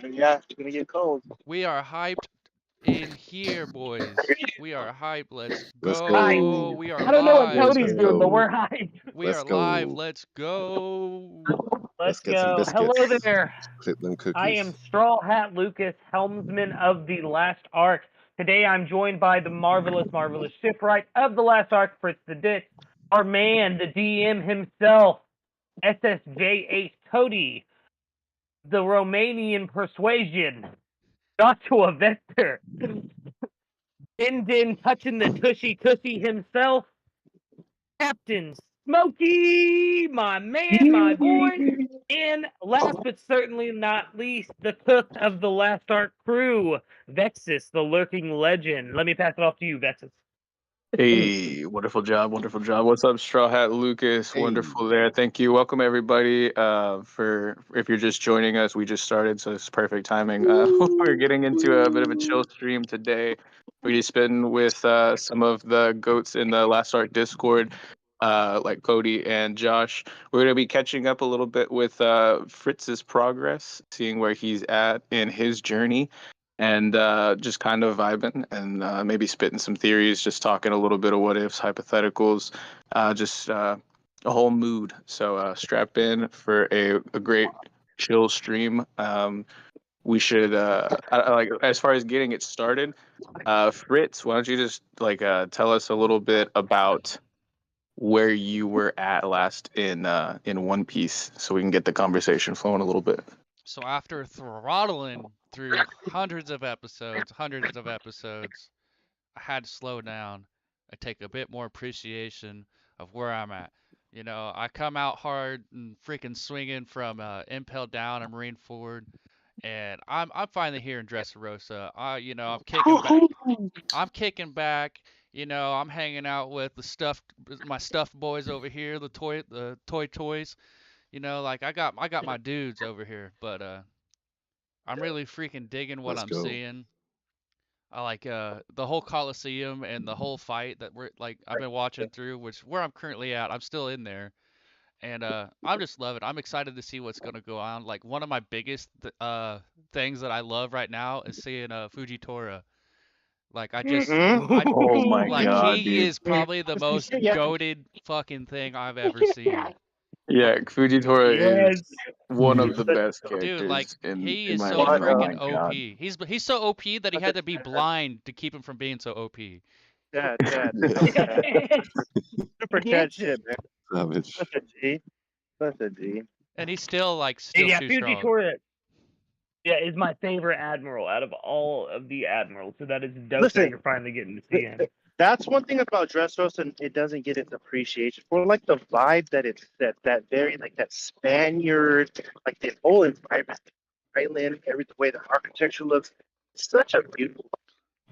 Yeah, it's gonna get cold. We are hyped in here, boys. We are hyped. Let's Let's Hi. go. go. We are I don't know what live. Let's Cody's doing, but go. we're hyped. We are Let's live. go. Let's go. Let's Let's get some go. Hello biscuits. there. Clip them I cookies. am Straw Hat Lucas, helmsman of the Last Ark. Today I'm joined by the marvelous shipwright of the Last Ark, Fritz the Ditch, our man, the DM himself, SSJ8 Cody, the Romanian Persuasion, Joshua Vector, Din touching the tushy himself, Captain Smokey, my man, my boy, and last but certainly not least, the cook of the Last Ark crew, Vexus, the lurking legend. Let me pass it off to you, Vexus. Hey, wonderful job, wonderful job. What's up, Straw Hat Lucas? Hey. Wonderful there. Thank you. Welcome everybody. For if you're just joining us, we just started, so it's perfect timing. We're getting into a bit of a chill stream today. We just been with some of the goats in the Last Ark Discord, like Cody and Josh. We're gonna be catching up a little bit with Fritz's progress, seeing where he's at in his journey and just kind of vibing and maybe spitting some theories, just talking a little bit of what ifs, hypotheticals, just a whole mood. So strap in for a great chill stream. We should like as far as getting it started. Fritz, why don't you just like tell us a little bit about where you were at last in One Piece, so we can get the conversation flowing a little bit. So after throttling through hundreds of episodes, I had to slow down and take a bit more appreciation of where I'm at. You know, I come out hard and freaking swinging from Impel down and Marine Forward, and I'm finally here in Dressrosa. I'm kicking back. I'm kicking back. You know, I'm hanging out with my stuffed boys over here, the toy toys. You know, like I got my dudes over here, but I'm really freaking digging what Let's I'm go. seeing. I like the whole Colosseum and the whole fight that we're like I've been watching through, which where I'm currently at, I'm still in there. And I'm just loving it. I'm excited to see what's gonna go on. Like one of my biggest things that I love right now is seeing Fujitora. Like I Oh my like god, he dude. is probably the most Yeah. goated fucking thing I've ever seen. Yeah, Fujitora is Yes. one of the best Dude, like characters he in is my so opinion. Oh my freaking god. OP. He's so OP that he had to be blind to keep him from being so OP. Dad, Yeah. super chat shit, man. Savage. Such a G. Such a G. And he's still Yeah, too strong. Fujitora, yeah, is my favorite admiral out of all of the admirals. So that is dope that you're finally getting to see him. That's one thing about Dressrosa, and it doesn't get its appreciation for like the vibe that it's that very like that Spaniard, like the whole environment, island, every the way the architecture looks. It's such a beautiful.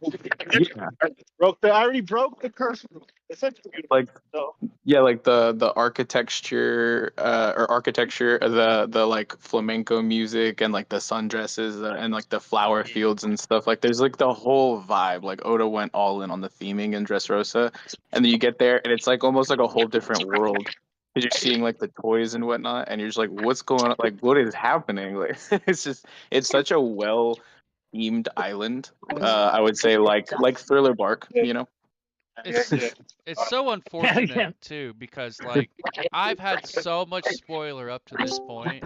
Yeah, I already broke the curse. It's such a beautiful. like So, yeah, like the architecture or architecture, the like flamenco music and like the sundresses and like the flower fields and stuff. Like there's like the whole vibe. Like Oda went all in on the theming in Dressrosa, and then you get there and it's like almost like a whole different world. Because you're seeing like the toys and whatnot, and you're just like, what's going on? Like, what is happening? Like, it's such a well themed island. I would say like Thriller Bark, you know. It's it's so unfortunate too because like I've had so much spoiler up to this point,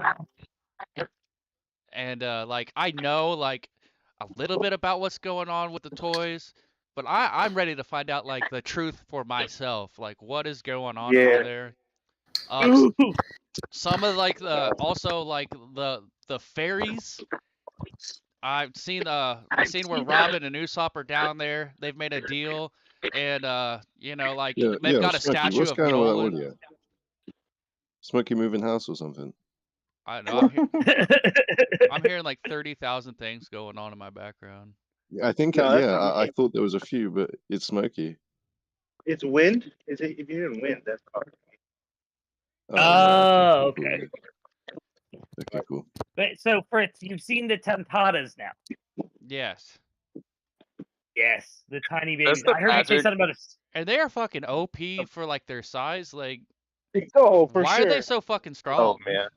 and like I know like a little bit about what's going on with the toys, but I'm ready to find out like the truth for myself, like what is going on over yeah. there. S- some of like the also like the fairies. I've seen the scene where Robin and Usopp are down there. They've made a deal, and you know, like they've got a Smokey, statue what's of going on with Nolan. that audio? Smokey moving house or something? I know I'm hearing like 30,000 things going on in my background. Yeah, I think, No, that's yeah, not I me. thought there was a few, but it's Smokey. It's wind. Is it? If you're in wind, that's hard. Yeah, Okay. Okay, cool. But so Fritz, you've seen the Tempadas now. Yes, Yes, the tiny That's babies. the I heard you say magic. something about and they are fucking OP for like their size. Like, a. Oh, for why sure. are they so fucking Oh strong? man.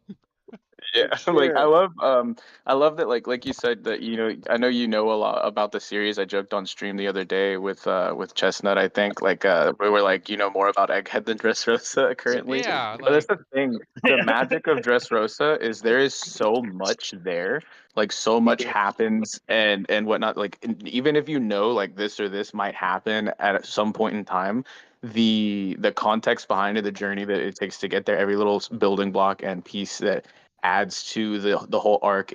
Yeah, like I love that like you said that I know a lot about the series. I joked on stream the other day with Chestnut, I think, like we were like more about Egghead than Dressrosa currently. Yeah, But that's like the thing. The magic of Dressrosa is there is so much there, like so much happens and whatnot. Like even if like this or this might happen at some point in time, the context behind it, the journey that it takes to get there, every little building block and piece that adds to the whole arc.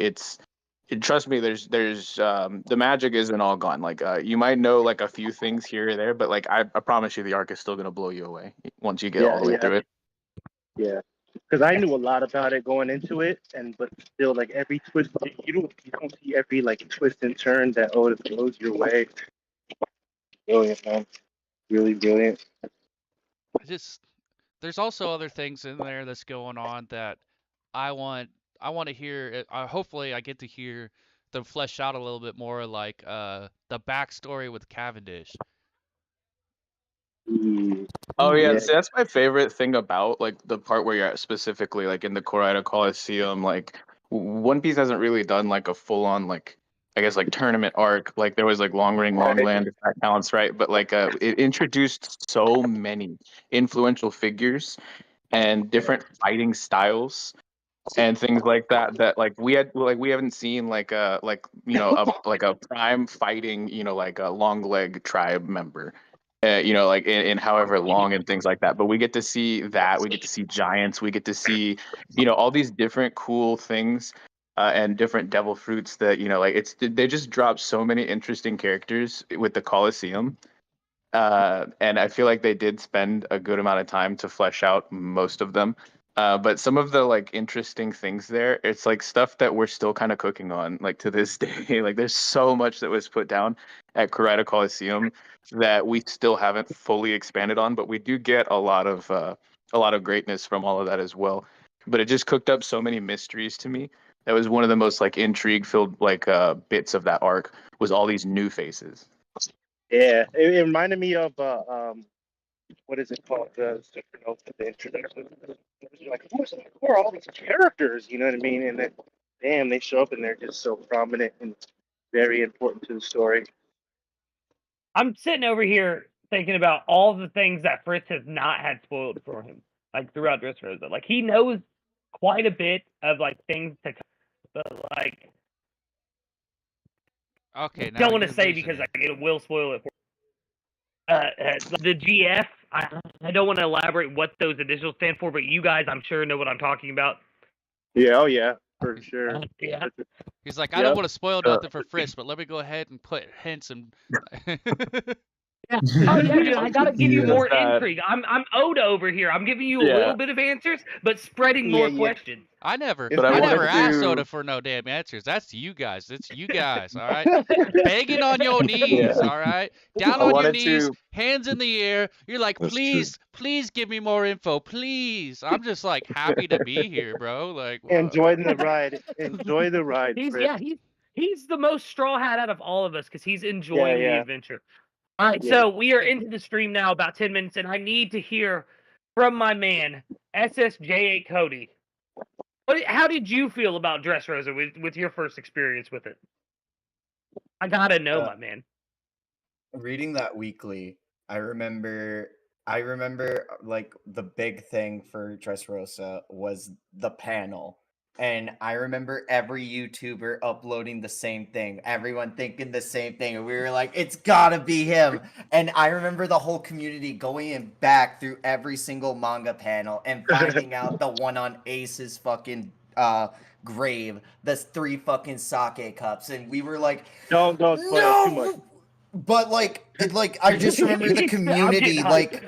Trust me, there's the magic isn't all gone. Like you might know like a few things here or there, but like I promise you the arc is still gonna blow you away once you get all the way through it. Yeah, because I knew a lot about it going into it, but still, like every twist, you don't see every like twist and turn that Otis goes your way. Brilliant, man, really brilliant. there's also other things in there that's going on that I want to hear. Hopefully, I get to hear them flesh out a little bit more, like the backstory with Cavendish. Oh yeah, Yeah. see, that's my favorite thing about like the part where you're at specifically like in the Corrida Colosseum. Like One Piece hasn't really done like a full on like I guess like tournament arc. Like there was like Long Ring, Long Land, if that counts, right? But like it introduced so many influential figures and different fighting styles and things like that like we haven't seen like a like a prime fighting like a long leg tribe member like in however long and things like that, but we get to see that, we get to see giants, we get to see all these different cool things and different devil fruits that like they just dropped so many interesting characters with the Colosseum. And I feel like they did spend a good amount of time to flesh out most of them. But some of the like interesting things there, it's like stuff that we're still kind of cooking on, like to this day. Like there's so much that was put down at Corrida Colosseum that we still haven't fully expanded on, but we do get a lot of greatness from all of that as well. But it just cooked up so many mysteries to me. That was one of the most like intrigue filled like bits of that arc, was all these new faces. Yeah, it reminded me of what is it called? The introduction. Like, who are all these characters? You know what I mean? And then, damn, they show up and they're just so prominent and very important to the story. I'm sitting over here thinking about all the things that Fritz has not had spoiled for him, like throughout Dressrosa. Like he knows quite a bit of like things to come, but like Okay, now don't want to you're say losing because it. like it will spoil it for the GF. I don't want to elaborate what those initials stand for, but you guys, I'm sure, know what I'm talking about. Yeah, oh yeah, for sure. Yeah. He's like, I don't want to spoil nothing for Fritz, but let me go ahead and put hints and. Yeah. Oh yeah, dude. I gotta give you more intrigue. I'm Oda over here. I'm giving you a little bit of answers, but spreading more questions. I never I never wanted asked to- Oda for no damn answers. That's you guys. It's you guys. All right, begging on your knees. All right, down I on your wanted knees, to- hands in the air. You're like, That's please give me more info, please. I'm just like happy to be here, bro. Like, Enjoy the ride. Enjoy the ride. He's the most straw hat out of all of us because he's enjoying the adventure. All right, Yeah. so we are into the stream now, about 10 minutes, and I need to hear from my man, SSJ8 Cody. How did you feel about Dressrosa with your first experience with it? I gotta know, my man. Reading that weekly, I remember like the big thing for Dressrosa was the panel. And I remember every YouTuber uploading the same thing, everyone thinking the same thing, and we were like, it's gotta be him. And I remember the whole community going back through every single manga panel and finding out the one on Ace's fucking grave, the 3 fucking sake cups, and we were like, Don't spoil it too much. But like I just remember the community, like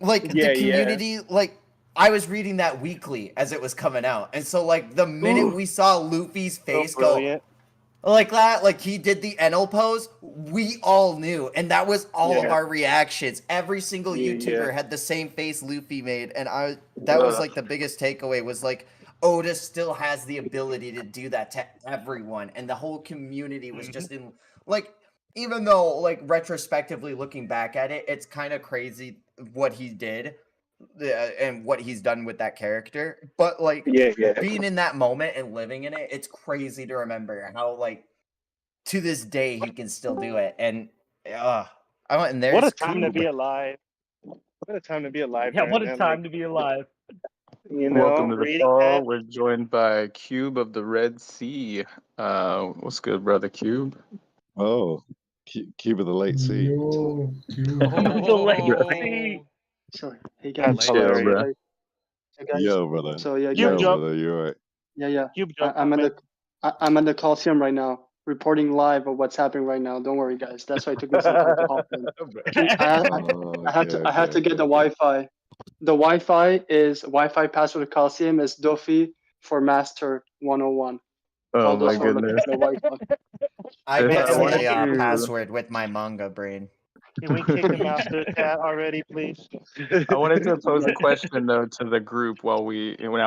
the community, like I was reading that weekly as it was coming out, and so like the minute we saw Luffy's face go like that, like he did the Enel pose, we all knew, and that was all of our reactions. Every single YouTuber had the same face Luffy made, and that was like the biggest takeaway, was like Oda still has the ability to do that to everyone, and the whole community was just in like. Even though, like, retrospectively looking back at it, it's kind of crazy what he did. and what he's done with that character. But like being in that moment and living in it, it's crazy to remember how like to this day he can still do it. And and there's what a time to Coob. be alive. What a time to be alive. Yeah, what a man. time to be alive. You know, Welcome to the reading call. that. We're joined by Cube of the Red Sea. What's good, brother Cube? Oh, Cube of the Late Sea. Yo, dude. The legacy. So, hey guys. That's Chill, hilarious. bro. Hey guys. Yo, brother. So yeah, Yo, guys. Joe. brother, you're right. Yeah. Cube joke, I'm man. at the Colosseum right now, reporting live of what's happening right now. Don't worry, guys. That's why it took me some time to hop in. I had to get the Wi-Fi. The Wi-Fi password of Colosseum is Dofi for Master 101. Oh Those my who are looking goodness. for the Wi-Fi. I If get I wanted the to- password with my manga brain. Can we kick him out the chat already, please? I wanted to pose a question though to the group now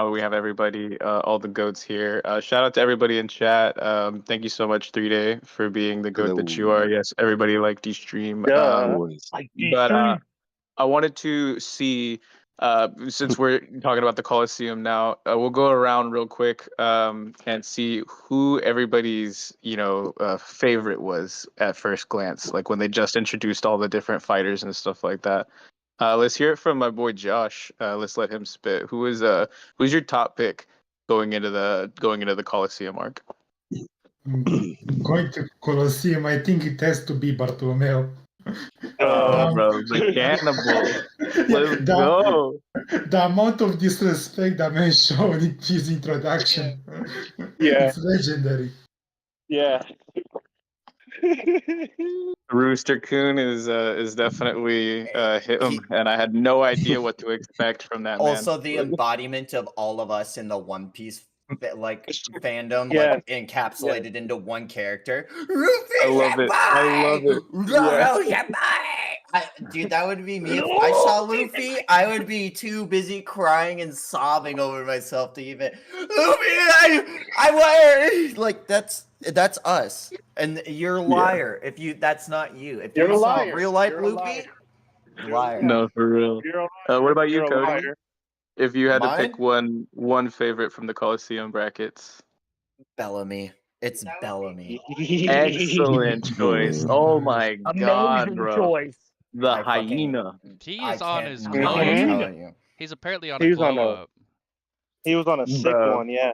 we have everybody, all the goats here. Shout out to everybody in chat. Thank you so much, 3-Day, for being the goat that you are. Yes, everybody liked the stream. Duh. Always. Like, But I wanted to see, since we're talking about the Colosseum now, we'll go around real quick and see who everybody's favorite was at first glance, like when they just introduced all the different fighters and stuff like that. Let's hear it from my boy Josh. Let's let him spit. Who's your top pick going into the Colosseum arc? Going to Colosseum, I think it has to be Bartolomeo. Oh, bro, the cannibal. Let's go. The amount of disrespect that man showed in his introduction. Yeah. It's legendary. Yeah. Rooster Coon is definitely him, and I had no idea what to expect from that man. Also, the embodiment of all of us in the One Piece fandom, Yeah. like encapsulated into one character. I love it. I love it. Dude, that would be me. If I saw Luffy, I would be too busy crying and sobbing over myself to even. Luffy, I like that's us, and you're a liar. If that's not you. If You're you a saw liar. real life You're a Luffy, liar. liar. No, for real. What about you, You're a Cody? liar. If you had to Mine? pick one favorite from the Colosseum brackets. Bellamy. It's Bellamy. Excellent choice. Oh my god, Amazing bro. choice. The I fucking- hyena. He I is on can't- his I'm grind. telling you. He's apparently on He a was on glow a- up. He was on a sick Bruh. one, yeah.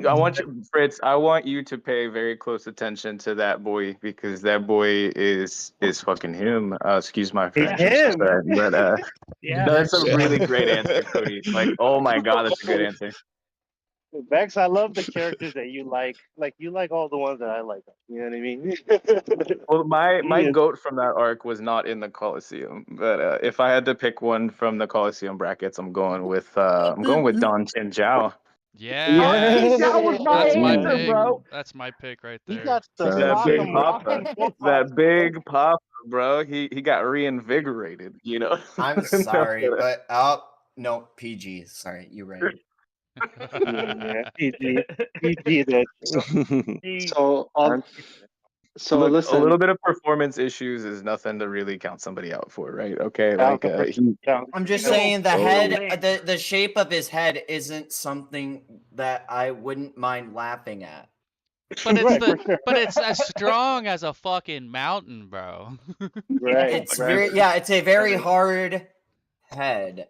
I want you, Fritz. I want you to pay very close attention to that boy because that boy is fucking him. Excuse my French, I'm so him. sorry, but Yeah. that's a really great answer, Cody. Like, oh my god, that's a good answer. Vex, I love the characters that you like. Like you like all the ones that I like. You know what I mean? Well, my He is- goat from that arc was not in the Colosseum, but if I had to pick one from the Colosseum brackets, I'm going with Don Chin Zhao. Yeah. Yeah. That was my That's my answer, pick. bro. That's my pick right He there. got the That sock big and papa. rock. That big papa, bro. He got reinvigorated. You know. I'm sorry, but no, PG. Sorry, you're right. Yeah, PG that. So Look, listen. a little bit of performance issues is nothing to really count somebody out for, right? Okay, like I'm just No. saying the Oh. head, the shape of his head isn't something that I wouldn't mind laughing at. But it's Right, for sure. but it's as strong as a fucking mountain, bro. Right. It's it's a very hard head.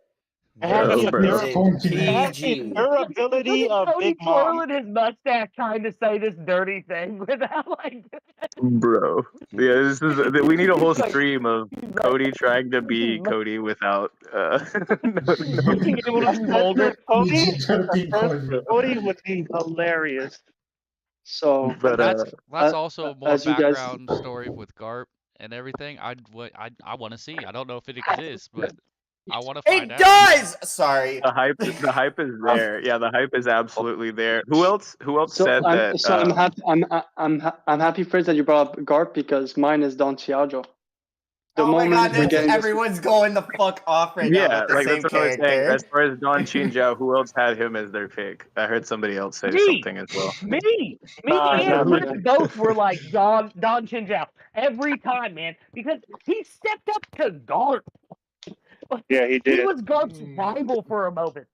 It has Oh, the bro. durability- it has the PG. durability of Cody Big Mom. twirling his mustache trying to say this dirty thing without like. bro. Yeah, we need a whole stream of Cody trying to be Cody without Being able to be vulgar. Cody would be hilarious. So But That's also more as you guys- background story with Garp and everything. I want to see. I don't know if it exists, but I want to find It out. does. Sorry. the hype is there. Yeah, the hype is absolutely there. Who else So said that? I'm happy. I'm happy, Fritz, that you brought up Garp because mine is Don Chiajo. The Oh my moment god, we're getting this- everyone's going the fuck off right now Yeah, with the like same that's what I was saying. character. As far as Don Chin Zhao, who else had him as their pick? I heard somebody else say Me. something as well. Me Nah, and nah, Fritz both were like Don Chin Zhao every time, man, because he stepped up to Garp. Yeah, he He did. was Garp's rival for a moment.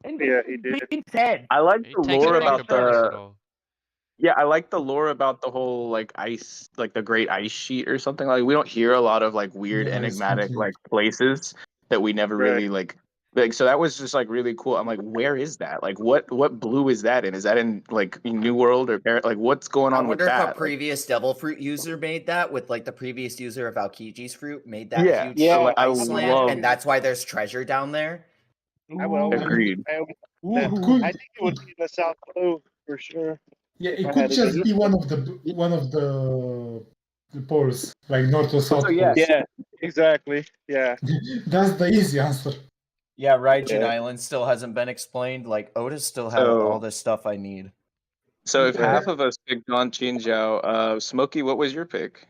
And Yeah, he did. being said, I like He the takes lore it about extra the. personal. Yeah, I like the lore about the whole like ice, like the Great Ice Sheet or something. Like we don't hear a lot of like weird, Yeah, enigmatic exactly. like places that we never Right. really like. Like so that was just like really cool. I'm like, where is that? Like, what blue is that in? Is that in like New World or like what's going I on with wonder if a that? Like, previous Devil Fruit user made that with like the previous user of Aokiji's fruit made that Yeah, huge Yeah, like, I ice land, love. and that's why there's treasure down there. I would always. Agreed. I always It I could, think it would be in the South Pole for sure. yeah, if it I could had to just guess. be one of the poles, like North or South So, yeah. Pole. Yeah, exactly. Yeah. That's the easy answer. Yeah, Raijin Yeah. Island still hasn't been explained. Like Otis still has So- all this stuff I need. So if Yeah. half of us picked on Chinjiao, Smokey, what was your pick?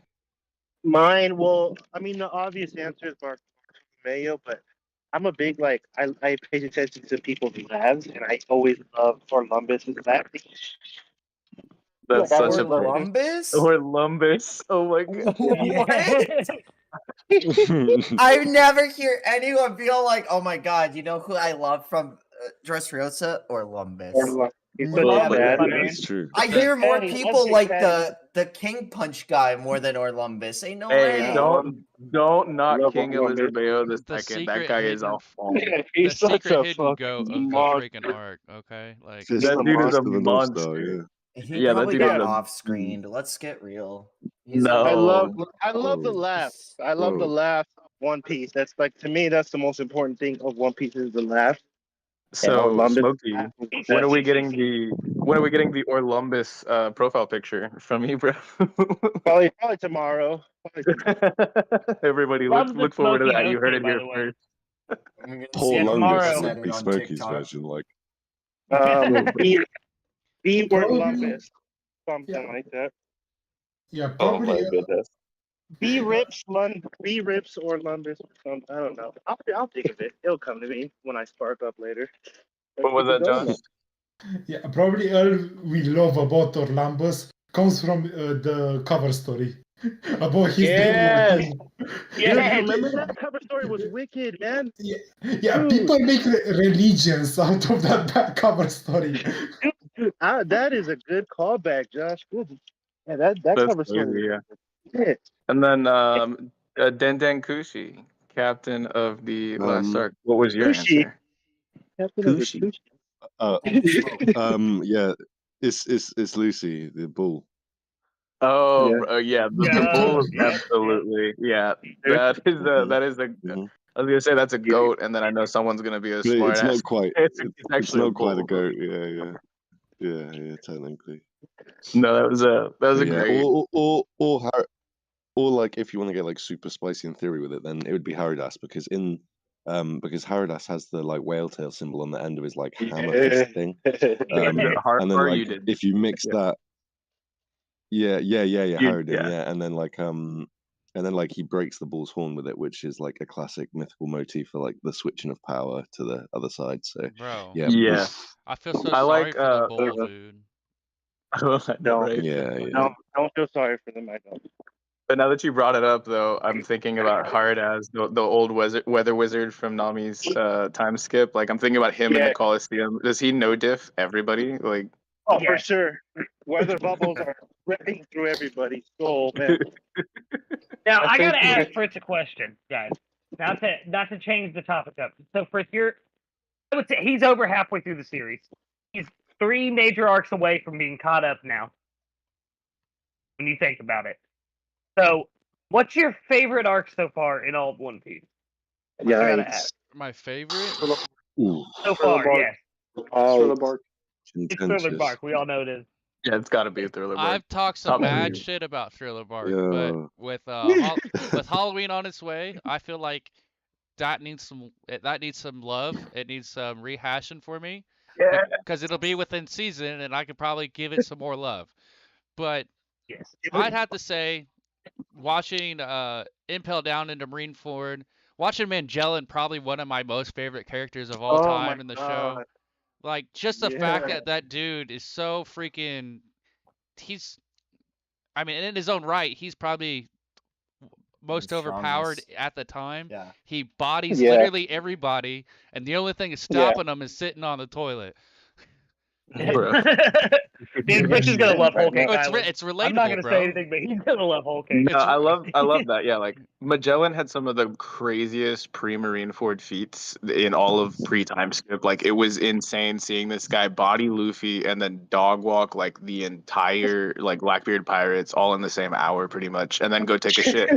Mine, well, I mean, the obvious answer is Mayo, but I'm a big, like, I pay attention to people's labs, and I always love Columbus's lab. That's Yeah, such a Columbus? Columbus. Oh my god. What? I never hear anyone feel like, oh my god, you know who I love from Dressrosa? Orlumbus. He's Mm. such a Columbus, bad my man. man. That's true. I hear more Hey, people okay, like Patty. the King Punch guy more than Orlumbus. Ain't no Hey, way. don't knock Love King Columbus. Elizabeth the The second. That secret guy is hidden- off form. Yeah, The he's such secret a hidden goat fucking of the monster. freaking arc, okay? Like, Just That the dude is a master of the North Star, monster. yeah. He Yeah, that probably dude got is a- off-screened. Let's get real. He's No. I love Oh. the Whoa. laugh. I love the Whoa. laugh of One Piece. That's like, to me, that's the most important thing of One Piece is the laugh. So Orlumbus Smokey, laugh is the when are best. we getting the Orlumbus profile picture from you, bro? Probably tomorrow. Everybody Love the look forward to Smokey that. You heard Note, it by here the way. first. I'm gonna Paul see Yeah, it tomorrow. Lungus said would it be on Smokey's TikTok. version, like Be Probably- Orlumbus, something Yeah. like that. Yeah, oh my probably. goodness. B Rips or Lumbus. I don't know. I'll think of it. It'll come to me when I spark up later. What was that, Josh? Yeah, probably all we love about Orlumbus comes from the cover story about his Yes. daily routine. Yeah, Dude, remember that cover story was wicked, man. Yeah, Dude. people make religions out of that cover story. Dude, that is a good callback, Josh. Good. Yeah, that That's cover story. crazy, yeah. Yeah. And then Den Kushi, captain of the last arc. What was your Kushi. answer? Captain of the Kushi. Yeah, it's Lucy, the bull. Oh, yeah, the Yeah, bull is yeah, absolutely, yeah. That is a. Mhm. I was gonna say that's a goat, and then I know someone's gonna be a But smart it's ass. not quite. It's It's actually not quite a bull. goat. Yeah, technically. No, that was a Yeah, great. or like if you want to get like super spicy in theory with it, then it would be Haridas because because Haridas has the like whale tail symbol on the end of his like hammer fist thing. And then Are like you did. if you mix Yeah. that, yeah, Harridan, yeah. yeah, and then like he breaks the bull's horn with it, which is like a classic mythical motif for like the switching of power to the other side. So bro, yeah, Yeah. I feel so I sorry like, for the bull, dude. No. Right. yeah. Don't feel sorry for them. I don't. But now that you brought it up, though, I'm thinking about Hard as the old weather wizard from Nami's time skip. Like I'm thinking about him in the Yeah. Colosseum. Does he no diff everybody? Like Oh, Yeah. for sure. Weather bubbles are ripping through everybody's soul, man. Now I I gotta think- ask Fritz a question, guys. Not to change the topic up. So Fritz, I would say he's over halfway through the series. He's 3 major arcs away from being caught up now. When you think about it. So, what's your favorite arc so far in all of One Piece? I gotta Yikes. ask. My favorite? Ooh, So Thriller far, Bark. yes. Thriller Bark. It's Thriller contentious. Bark. We all know it is. yeah, it's got to be a Thriller Bark. I've talked some Top mad 3. shit about Thriller Bark, Yeah. but with with Halloween on its way, I feel like that needs some love. It needs some rehashing for me. Yeah. Because it'll be within season, and I could probably give it some more love. But Yes. I'd have to say, watching Impel down into Marineford, watching Magellan, probably one of my most favorite characters of all Oh time my in the God. show. Like, just the fact Yeah. that dude is so freaking. I mean, in his own right, he's probably most overpowered at the time. Yeah. He bodies Yeah. literally everybody, and the only thing is stopping him is sitting on the toilet. Bro. Dan Fritz is gonna love Whole Cake Oh, Island. it's relatable, I'm not gonna bro. say anything, but he's gonna love Whole Cake. No, I love that. Yeah, like Magellan had some of the craziest pre-Marineford feats in all of pre-time skip. Like it was insane seeing this guy body Luffy and then dog walk like the entire like Blackbeard pirates all in the same hour pretty much, and then go take a shit.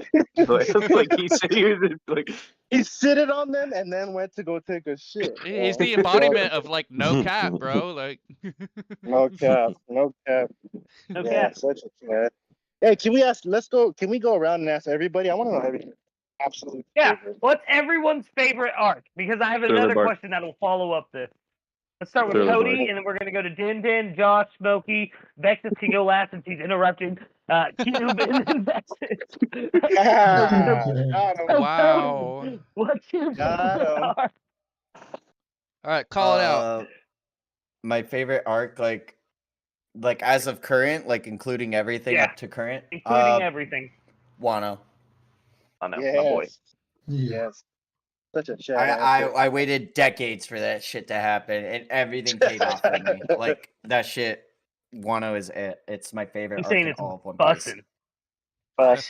like he said he was like He sitted on them and then went to go take a shit. He's the embodiment of like no cap, bro. Like No cap. No cap. No Yeah, cap. such a cat. Hey, can we ask? Can we go around and ask everybody? I want to know everything. Absolutely. Yeah. What's everyone's favorite arc? Because I have another Bark. question that will follow up this. Let's start with Thriller Cody, Bark. and then we're gonna go to Din Din, Josh, Smokey, Vexus can go last since he's interrupting. Cuban and Vexus. Wow. Cody, what's your Got favorite him. arc? All right, call it out. My favorite arc, like as of current, like including everything Yeah. up to current, Including everything. Wano. Oh no, Yes. my boy. Yes. Such a chat. I waited decades for that shit to happen, and everything paid off for me. Like that shit, Wano is it. It's my favorite He's arc saying in it's all of One Piece. busting. But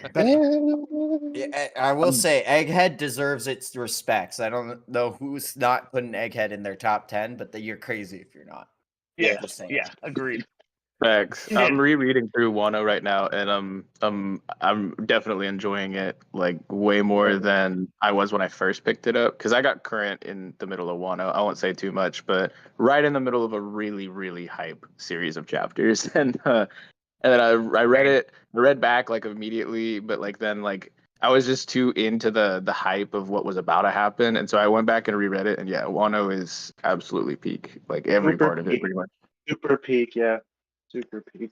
yeah, I will say Egghead deserves its respects. I don't know who's not putting Egghead in their top 10, but you're crazy if you're not. Yeah. Just saying. Yeah. Agreed. Facts. Yeah. I'm rereading through Wano right now, and I'm definitely enjoying it like way more than I was when I first picked it up. Because I got current in the middle of Wano. I won't say too much, but right in the middle of a really really hype series of chapters, and then I read it, I read back like immediately, but like then like I was just too into the hype of what was about to happen, and so I went back and reread it, and yeah, Wano is absolutely peak, like every Super part of it peak. pretty much. Super peak. Yeah. Super peak.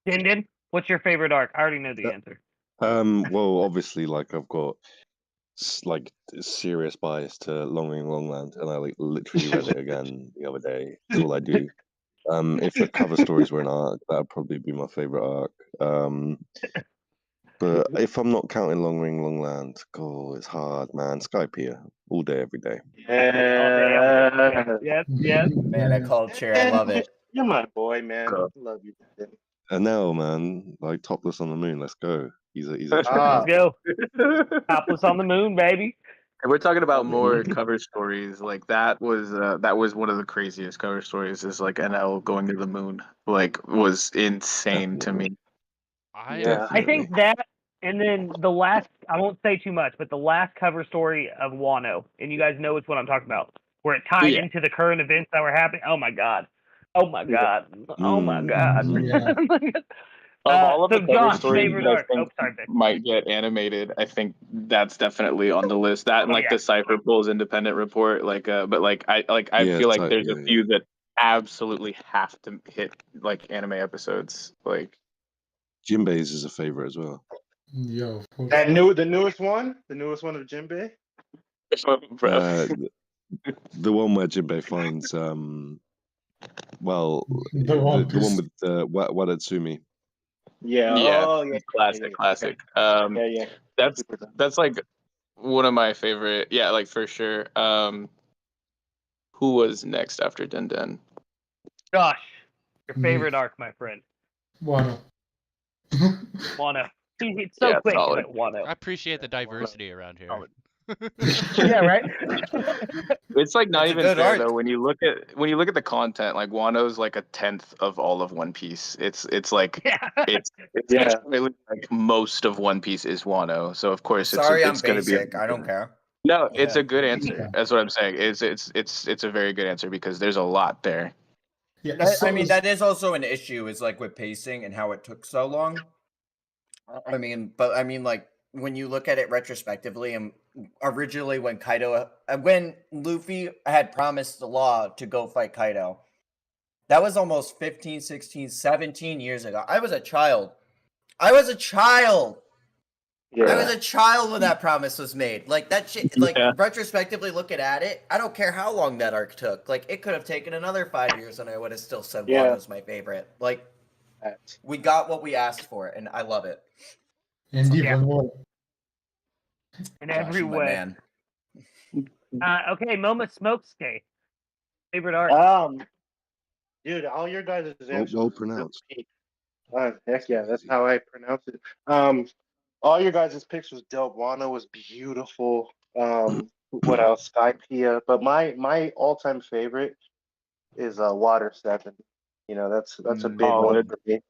Din Din, what's your favorite arc? I already know the answer. Well, obviously, like I've got like serious bias to Long Ring Longland, and I like literally read it again the other day. It's all I do. If the cover stories were an arc, that'd probably be my favorite arc. But if I'm not counting Long Ring Longland, oh, it's hard, man. Skypiea all day, every day. Yeah. Yes. Man, a culture. I love it. You're my boy, man. Go. Love you. And now, man, like Topless on the Moon. Let's go. He's a Ah. Let's go. Topless on the moon, baby. And we're talking about more cover stories. Like that was one of the craziest cover stories. Is like NL going to the moon. Like was insane to me. I think that, and then the last, I won't say too much, but the last cover story of Wano, and you guys know which one I'm talking about, where it tied into the current events that were happening. Oh my god. Oh my god. Oh my god. Yeah. Of all of so the cover Josh, stories favorite that I arc. think Sorry, Vic. might get animated, I think that's definitely on the list. That and Oh, like yeah. the Cypher Pulls independent report, but like I Yeah, feel like tight, there's a yeah, few that absolutely have to hit like anime episodes. Like Jinbei's is a favorite as well. Yeah, of course. The newest one of Jinbei. bro. The one where Jinbei finds well, The One the one Piece. with Wadatsumi. Yeah. Yeah. Oh, yeah. Classic. Yeah. That's like one of my favorite. Yeah, like for sure. Who was next after Den Den? Josh, your favorite arc, my friend. Wano. Wano. It's so Yeah, quick solid. at Wano. I appreciate the diversity around here. Yeah, right? It's like not It's a even good fair arc. though when you look at the content. Like Wano's like a tenth of all of One Piece. It's like Yeah. it's Yeah. really like most of One Piece is Wano. So of course Sorry, it's I'm going to be. basic. I don't care. No, it's Yeah. a good answer. That's what I'm saying. It's a very good answer because there's a lot there. Yeah, I mean, that is also an issue, is like with pacing and how it took so long. I mean, like when you look at it retrospectively, and originally when Luffy had promised the law to go fight Kaido, that was almost 15, 16, 17 years ago. I was a child. Yeah. I was a child when that promise was made. Like that shit. Like retrospectively looking at it, I don't care how long that arc took. Like it could have taken another 5 years, and I would have still said Yeah. Wano's my favorite. Like we got what we asked for, and I love it. And Yeah. even more. In every Josh, my way. man. Okay, Moma Smokescape. Favorite art. Dude, all your guys' answers Well were pronounced. really heck yeah, that's how I pronounce it. All your guys' picks was dope. Wano was beautiful. What else? Skypea. But my all-time favorite is Water 7. You know, that's a big one Solid. for me.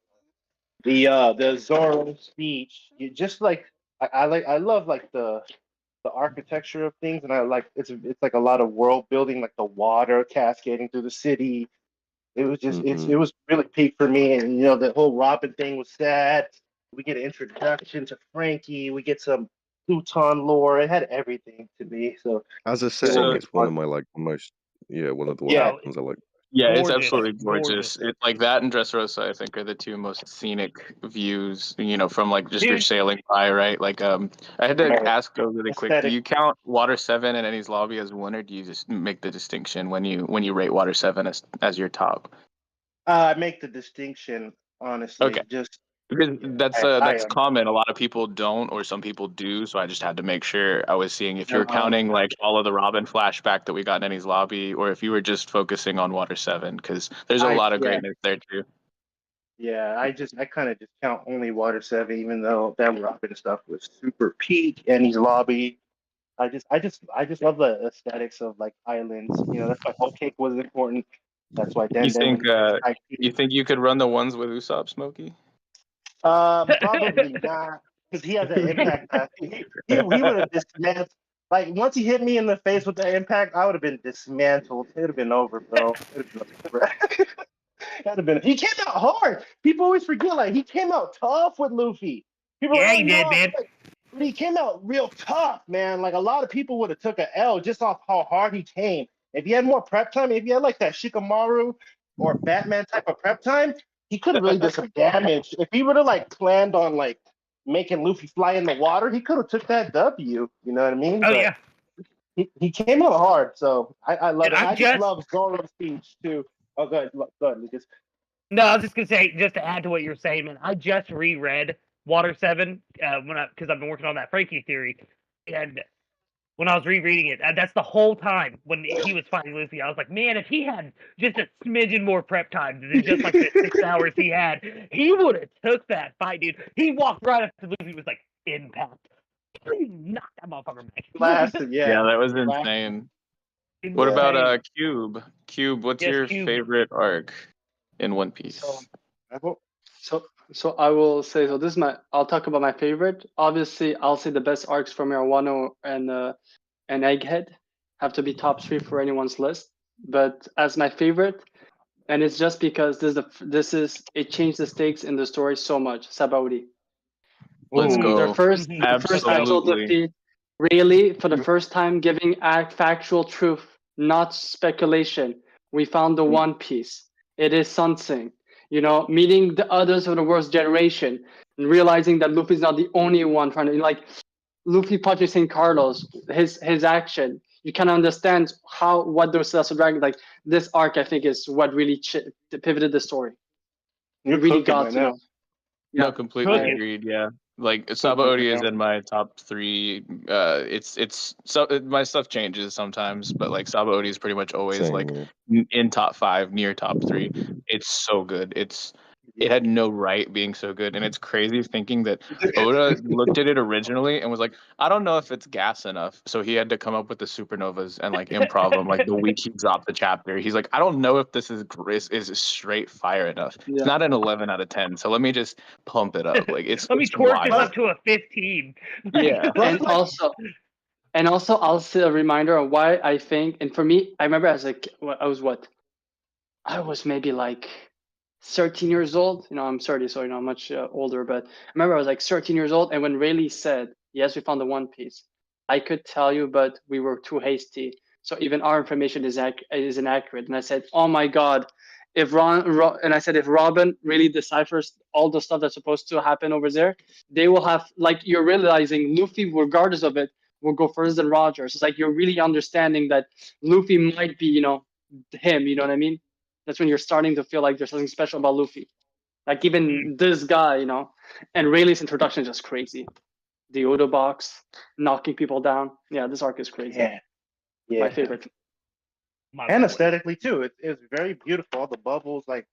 The Zoro speech, just like I love like the architecture of things, and I like it's like a lot of world building, like the water cascading through the city. It was just it was really peak for me, and you know the whole Robin thing was sad. We get an introduction to Frankie. We get some Pluton lore. It had everything to me. So As a setting, it's one of my like most one of the ones I like. Yeah, it's Gorgeous, absolutely gorgeous. gorgeous. It's like that and Dressrosa, I think, are the two most scenic views, you know, from like just your Dude. sailing by, right? Like, I had to Right. ask though really quick, do Aesthetic. you count Water 7 and Ennie's Lobby as one, or do you just make the distinction when you rate Water 7 as your top? I make the distinction, honestly. Okay. Just Because that's I common. A lot of people don't, or some people do. So I just had to make sure I was seeing if you were Uh-huh. counting like all of the Robin flashback that we got in Ennie's Lobby, or if you were just focusing on Water 7, because there's a lot of greatness there too. Yeah, I kind of just count only Water 7, even though that Robin stuff was super peak. Ennie's Lobby. I just love the aesthetics of like islands. You know, that's why Whole Cake was important. That's why You think was you think you could run the ones with Usopp, Smokey? Probably not, because he has an impact. He would have dismantled. Like once he hit me in the face with that impact, I would have been dismantled. It would have been over, bro. It would have been. He came out hard. People always forget. Like he came out tough with Luffy. People Yeah, are, he did, man. But he came out real tough, man. Like a lot of people would have took an L just off how hard he came. If he had more prep time, if he had like that Shikamaru or Batman type of prep time, he could have really did some damage. If he would have like planned on like making Luffy fly in the water, he could have took that W. You know what I mean? Oh But yeah. he came out hard, so I love Dude, it. I I just- just love Zoro's speech too. Oh, go ahead, Lucas. No, I was just gonna say, just to add to what you're saying, man. I just reread Water 7 because I've been working on that Frankie theory, and when I was rereading it, that's the whole time when he was fighting Luffy. I was like, man, if he had just a smidgen more prep time than just like the 6 hours he had, he would have took that fight, dude. He walked right up to Luffy, was like, impact. Knock that motherfucker back. Yeah, that was insane. What about Cube? Cube, what's Yes, your Cube. favorite arc in One Piece? So I will say, so this is I'll talk about my favorite. Obviously, I'll say the best arcs from Wano and Egghead have to be top 3 for anyone's list. But as my favorite, and it's just because it changed the stakes in the story so much. Sabaody. Let's go. The first actual defeat, really, for the first time, giving factual truth, not speculation. We found the One Piece. It is something. You know, meeting the others of the worst generation and realizing that Luffy's not the only one trying to, like, Luffy punching St. Carlos, his action. You can understand what those Celestial Dragons, like, this arc, I think, is what really pivoted the story. You're really cooking got right to now. know. No, completely Cooking. agreed. Yeah, like Sabaody is in my top 3. It's so my stuff changes sometimes, but like Sabaody is pretty much always Same, like yeah. in top 5, near top 3. It's so good. It had no right being so good, and it's crazy thinking that Oda looked at it originally and was like, I don't know if it's gas enough, so he had to come up with the supernovas and like improv them. Like the week he dropped the chapter, he's like, I don't know if this is straight fire enough. Yeah. It's not an 11 out of 10, so let me just pump it up. Like it's Let me it's twerk this wild. up to a 15. Yeah. And also, I'll say a reminder of why I think, and for me, I remember as I was maybe like 13 years old. You know, I'm 30, so I'm much older. But I remember I was like 13 years old, and when Rayleigh said, "Yes, we found the One Piece," I could tell you, but we were too hasty. So even our information is inaccurate. And I said, "Oh my God." If Robin really deciphers all the stuff that's supposed to happen over there, they will have, like, you're realizing Luffy, regardless of it, will go further than Rogers. It's like you're really understanding that Luffy might be, you know, him. You know what I mean? That's when you're starting to feel like there's something special about Luffy. Like even this guy, you know, and Rayleigh's introduction is just crazy. The Odo box, knocking people down. Yeah, this arc is crazy. Yeah. My favorite. And aesthetically too, it's very beautiful. All the bubbles, like,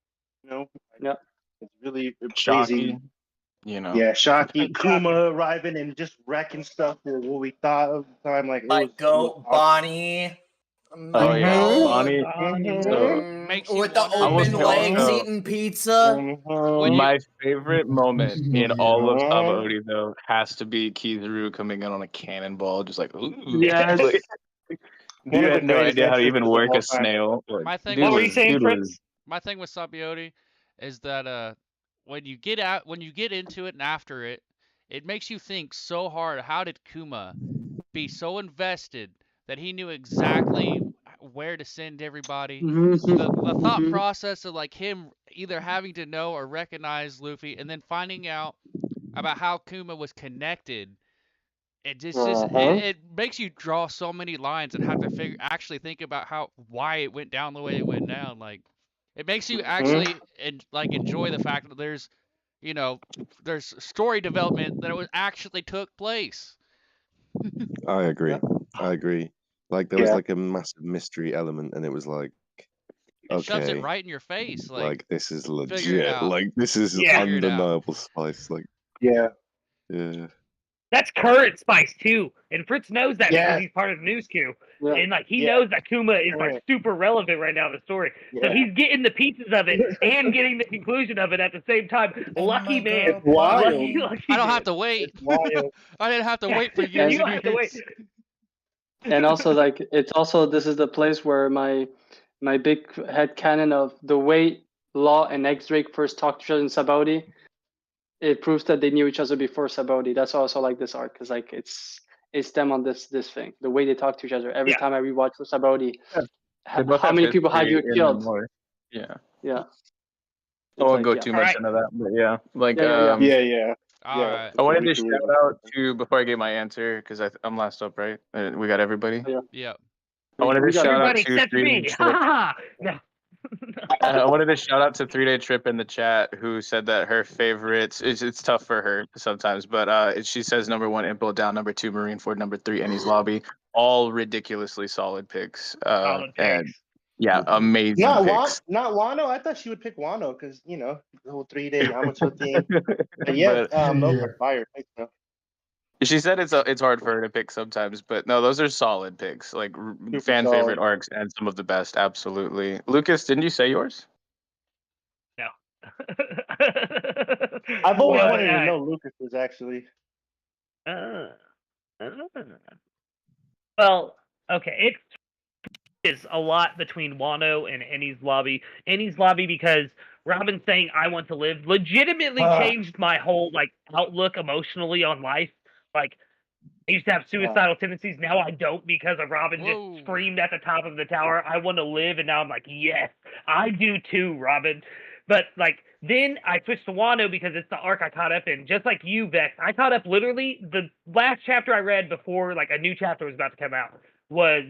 you know, Yeah. it's really Shocky, pleasing. you know. Yeah, Shocky, Kuma arriving and just wrecking stuff for what we thought of the time. Like, it was goat awesome. Bonnie. Oh yeah, Bonnie. Bonnie. So Makes you With the wonder- open was legs also- eating pizza. When you- my favorite moment in all of Yeah. Sabaody though has to be Kizaru coming in on a cannonball, just like ooh. Yes. Like, One you of had the no greatest idea how to entrances even of work all a time. snail. Like, My thing dude What were you was- saying, dude Fritz? was- My thing with Sabaody is that when you get into it and after it, it makes you think so hard. How did Kuma be so invested that he knew exactly where to send everybody? The thought process of like him either having to know or recognize Luffy and then finding out about how Kuma was connected. It just it makes you draw so many lines and have to actually think about why it went down the way it went down. Like it makes you actually enjoy the fact that there's story development that it actually took place. I agree. I agree. Like there was Yeah. like a massive mystery element, and it was like, It shoves it okay, right in your face. like this is figure it legit. out. Like this is Yeah. Figure it out. undeniable spice. Like Yeah. yeah. That's current spice too, and Fritz knows that Yeah. because he's part of the news queue, Yeah. and like he Yeah. knows that Kuma is like Correct. super relevant right now in the story. So Yeah. he's getting the pieces of it and getting the conclusion of it at the same time. Lucky my man. God, wild. Lucky I don't man. have to wait. It's wild. I didn't have to Yeah. wait for You years don't and have to wait. years. And also like this is the place where my big head canon of the way Law and X-Drake first talked to each other in Sabaody, it proves that they knew each other before Sabaody. That's why I also like this arc, because like it's them on this thing, the way they talk to each other. Every Yeah. time I rewatch Sabaody, They both how have many people have history you in the killed? North. Yeah. Yeah. I won't go yeah. too Alright. much into that, but yeah, like Yeah. Yeah. All Yeah. right. I wanted We to can shout really- out to before I get my answer because I'm last up, right? We got everybody. Yep. I wanted to We got shout out Everybody to except 3-Day me. Trip. No. I wanted to shout out to 3-Day Trip in the chat who said that her favorites. It's tough for her sometimes, but she says number 1 Impel Down, number 2 Marineford, number 3 Ennie's Lobby. All ridiculously solid picks. Solid And picks. yeah, amazing Not picks. Wano. I thought she would pick Wano because the whole 3-day Yamato thing. But yeah, those are fire picks. Though. She said it's hard for her to pick sometimes, but no, those are solid picks. Like fan solid. favorite arcs and some of the best. Absolutely. Lucas, didn't you say yours? No. I've always Well, wanted to know Lucas's actually. Well, okay, it is a lot between Wano and Ennie's Lobby. Ennie's Lobby because Robin saying "I want to live" legitimately changed my whole outlook emotionally on life. Like I used to have suicidal tendencies. Now I don't because of Robin Whoa. just screamed at the top of the tower, "I want to live," and now I'm like, yes, I do too, Robin. But then I switched to Wano because it's the arc I caught up in. Just like you, Vex, I caught up literally the last chapter I read before a new chapter was about to come out was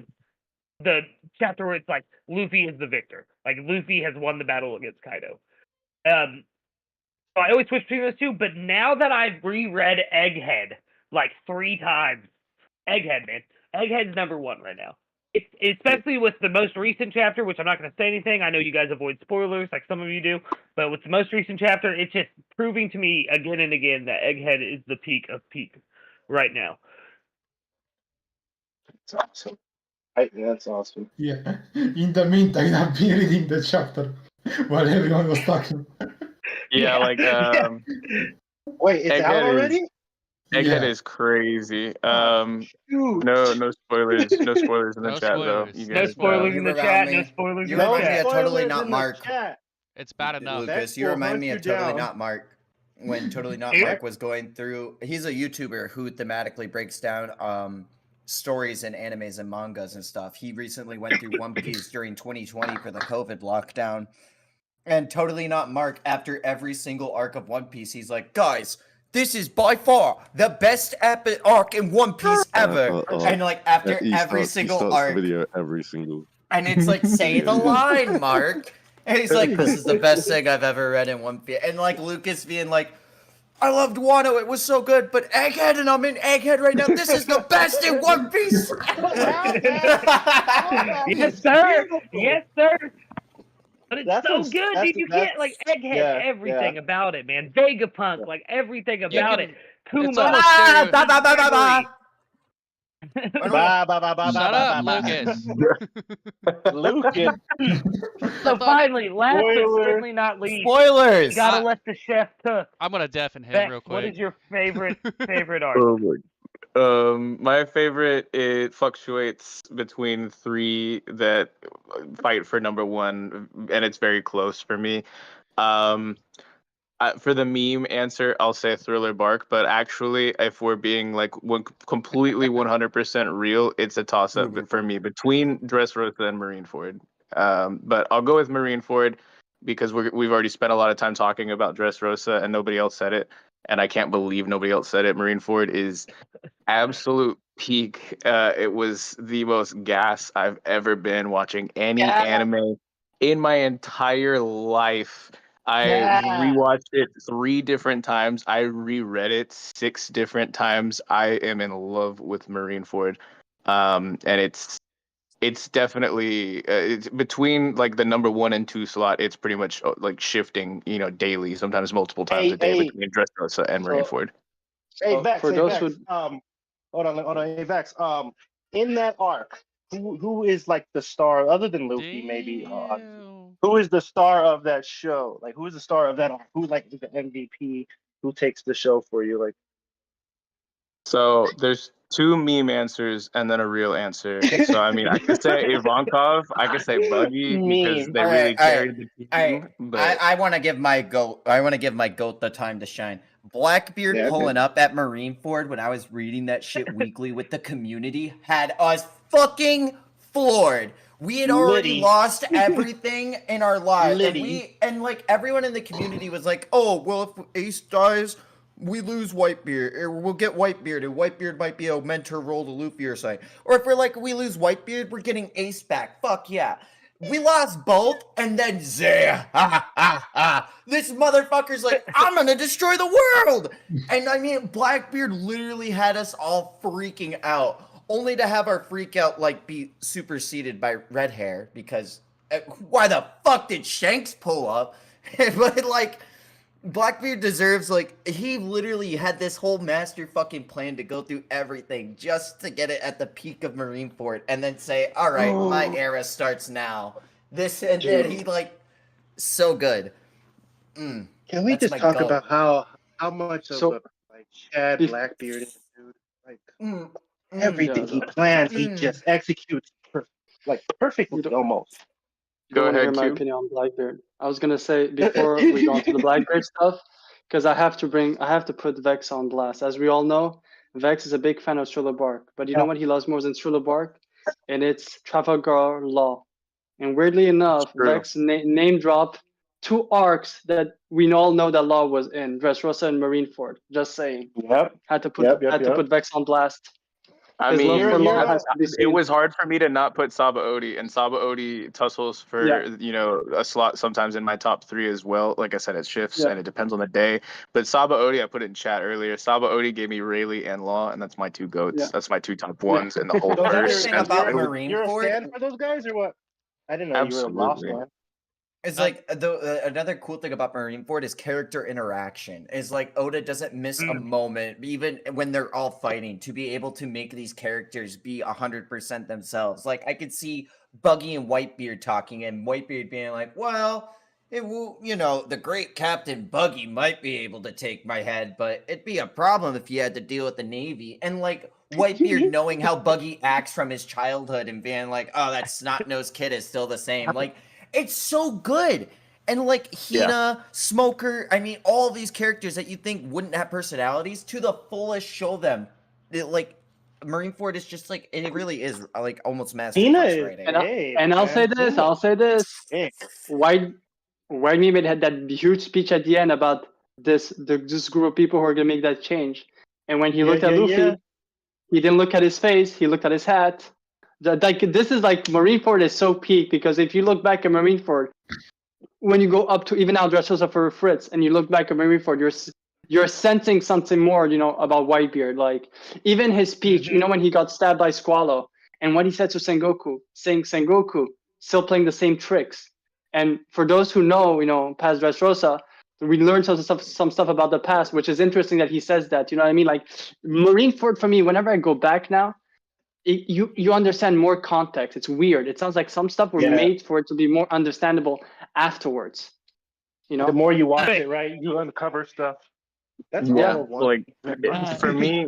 the chapter where it's like Luffy is the victor. Like Luffy has won the battle against Kaido. So I always switch between those two, but now that I've reread Egghead 3 times, Egghead, man. Egghead's number 1 right now. Especially with the most recent chapter, which I'm not going to say anything. I know you guys avoid spoilers like some of you do, but with the most recent chapter, it's just proving to me again and again that Egghead is the peak of peak right now. That's awesome. That's awesome. Yeah. In the meantime, I've been reading the chapter while everyone was talking. Yeah, like Wait, it's out already? Egghead Yeah. is crazy. Shoot. No spoilers. No spoilers in the No chat though. spoilers. You No guys, spoilers You in the remind chat. me- No spoilers you in the remind me chat. of Totally Spoilers Not in the Mark. chat. It's bad enough. Lucas, you will remind hunt me you of Totally down. Not Mark. When Totally Not Yeah. Mark was going through, he's a YouTuber who thematically breaks down stories and animes and mangas and stuff. He recently went through One Piece during 2020 for the COVID lockdown. And Totally Not Mark, after every single arc of One Piece, he's like, guys, this is by far the best arc in One Piece ever. And after He every starts single the arc, video every single. and it's like, say the line, Mark. And he's like, this is the best thing I've ever read in One Piece. And like Lucas being like, I loved Wano, it was so good, but Egghead and I'm in Egghead right now. This is the best in One Piece. Yes, sir. Yes, sir. But it's That's so what's- good, that's- dude. You can't like Egghead, everything about it, man. Vegapunk, like everything about it. Kuma. It's almost Gregory. Ba, ba, ba, ba, Shut ba, up, ba, ba. Lucas. Lucas. So finally, last but Spoiler. certainly not least, Spoilers. you gotta let the chef cook. I'm gonna deafen him Vex, real quick. what is your favorite arc? Oh my. My favorite, it fluctuates between 3 that fight for number 1, and it's very close for me. For the meme answer, I'll say Thriller Bark, but actually, if we're being like completely 100% real, it's a toss-up for me between Dressrosa and Marineford. But I'll go with Marineford because we've already spent a lot of time talking about Dressrosa and nobody else said it, and I can't believe nobody else said it. Marineford is absolute peak. It was the most gas I've ever been watching any anime in my entire life. I rewatched it 3 different times. I reread it 6 different times. I am in love with Marineford, and it's definitely it's between like the number 1 and 2 slot. It's pretty much like shifting, daily, sometimes multiple times a day between Dressrosa and Marineford. Hey Vex, for those who hold on. Hey Vex, in that arc, who is like the star other than Luffy? Maybe who is the star of that show? Like, who is the star of that arc? Who like is the MVP? Who takes the show for you? Like, so there's 2 meme answers and then a real answer. So I mean, I could say Ivankov, I could say Buggy because they really carried the team. But I want to give my goat. I want to give my goat the time to shine. Blackbeard pulling up at Marineford when I was reading that shit weekly with the community had us fucking floored. We had already lost everything in our lives, and like everyone in the community was like, "Oh, well, if Ace dies, we lose Whitebeard, or we'll get Whitebeard, and Whitebeard might be a mentor role to Luffy or something. Or if we're like, we lose Whitebeard, we're getting Ace back. Fuck yeah." We lost both, and then this motherfucker's like, I'm gonna destroy the world! And I mean, Blackbeard literally had us all freaking out, only to have our freak out, like, be superseded by Red Hair, because why the fuck did Shanks pull up? But, like, Blackbeard deserves, like, he literally had this whole master fucking plan to go through everything just to get it at the peak of Marineford and then say, all right, my era starts now. This and then he, like, so good. Can we just talk about how much of a, like, Chad Blackbeard is, dude? Like, everything he plans, he just executes perfectly almost. Go ahead, my opinion on Blackbeard. I was gonna say before we go on to the Blackbeard stuff, because I have to put Vex on blast. As we all know, Vex is a big fan of Thriller Bark, but you know what he loves more than Thriller Bark? And it's Trafalgar Law. And weirdly enough, Vex name drop 2 arcs that we all know that Law was in, Dressrosa and Marineford. Just saying. Had to put Vex on blast. I mean, it was hard for me to not put Saba Odi, and Saba Odi tussles for a slot sometimes in my top 3 as well. Like I said, it shifts and it depends on the day. But Saba Odi, I put it in chat earlier. Saba Odi gave me Rayleigh and Law, and that's my 2 goats. Yeah. That's my 2 top ones in the whole verse. You're a fan for those guys or what? I didn't know you were a Lost fan. It's like another cool thing about Marineford is character interaction. Is like Oda doesn't miss a moment, even when they're all fighting, to be able to make these characters be 100% themselves. Like I could see Buggy and Whitebeard talking, and Whitebeard being like, "Well, it will, the great Captain Buggy might be able to take my head, but it'd be a problem if you had to deal with the Navy." And like Whitebeard knowing how Buggy acts from his childhood and being like, "Oh, that snot-nosed kid is still the same." Like. It's so good. And like Hina, Smoker, I mean, all these characters that you think wouldn't have personalities, to the fullest show them. Like, Marineford is just like, it really is like almost masterclass writing. And I'll say this. Why me had that huge speech at the end about this group of people who are going to make that change. And when he looked at Luffy, he didn't look at his face, he looked at his hat. This is like Marineford is so peak because if you look back at Marineford, when you go up to even now Dressrosa for Fritz, and you look back at Marineford, you're sensing something more, about Whitebeard. Like even his speech, when he got stabbed by Squalo, and what he said to Sengoku, saying Sengoku still playing the same tricks. And for those who know, past Dressrosa, we learned some stuff about the past, which is interesting that he says that. You know what I mean? Like Marineford for me, whenever I go back now, you understand more context. It's weird. It sounds like some stuff were made for it to be more understandable afterwards. The more you watch it, right, you uncover stuff. That's like for me,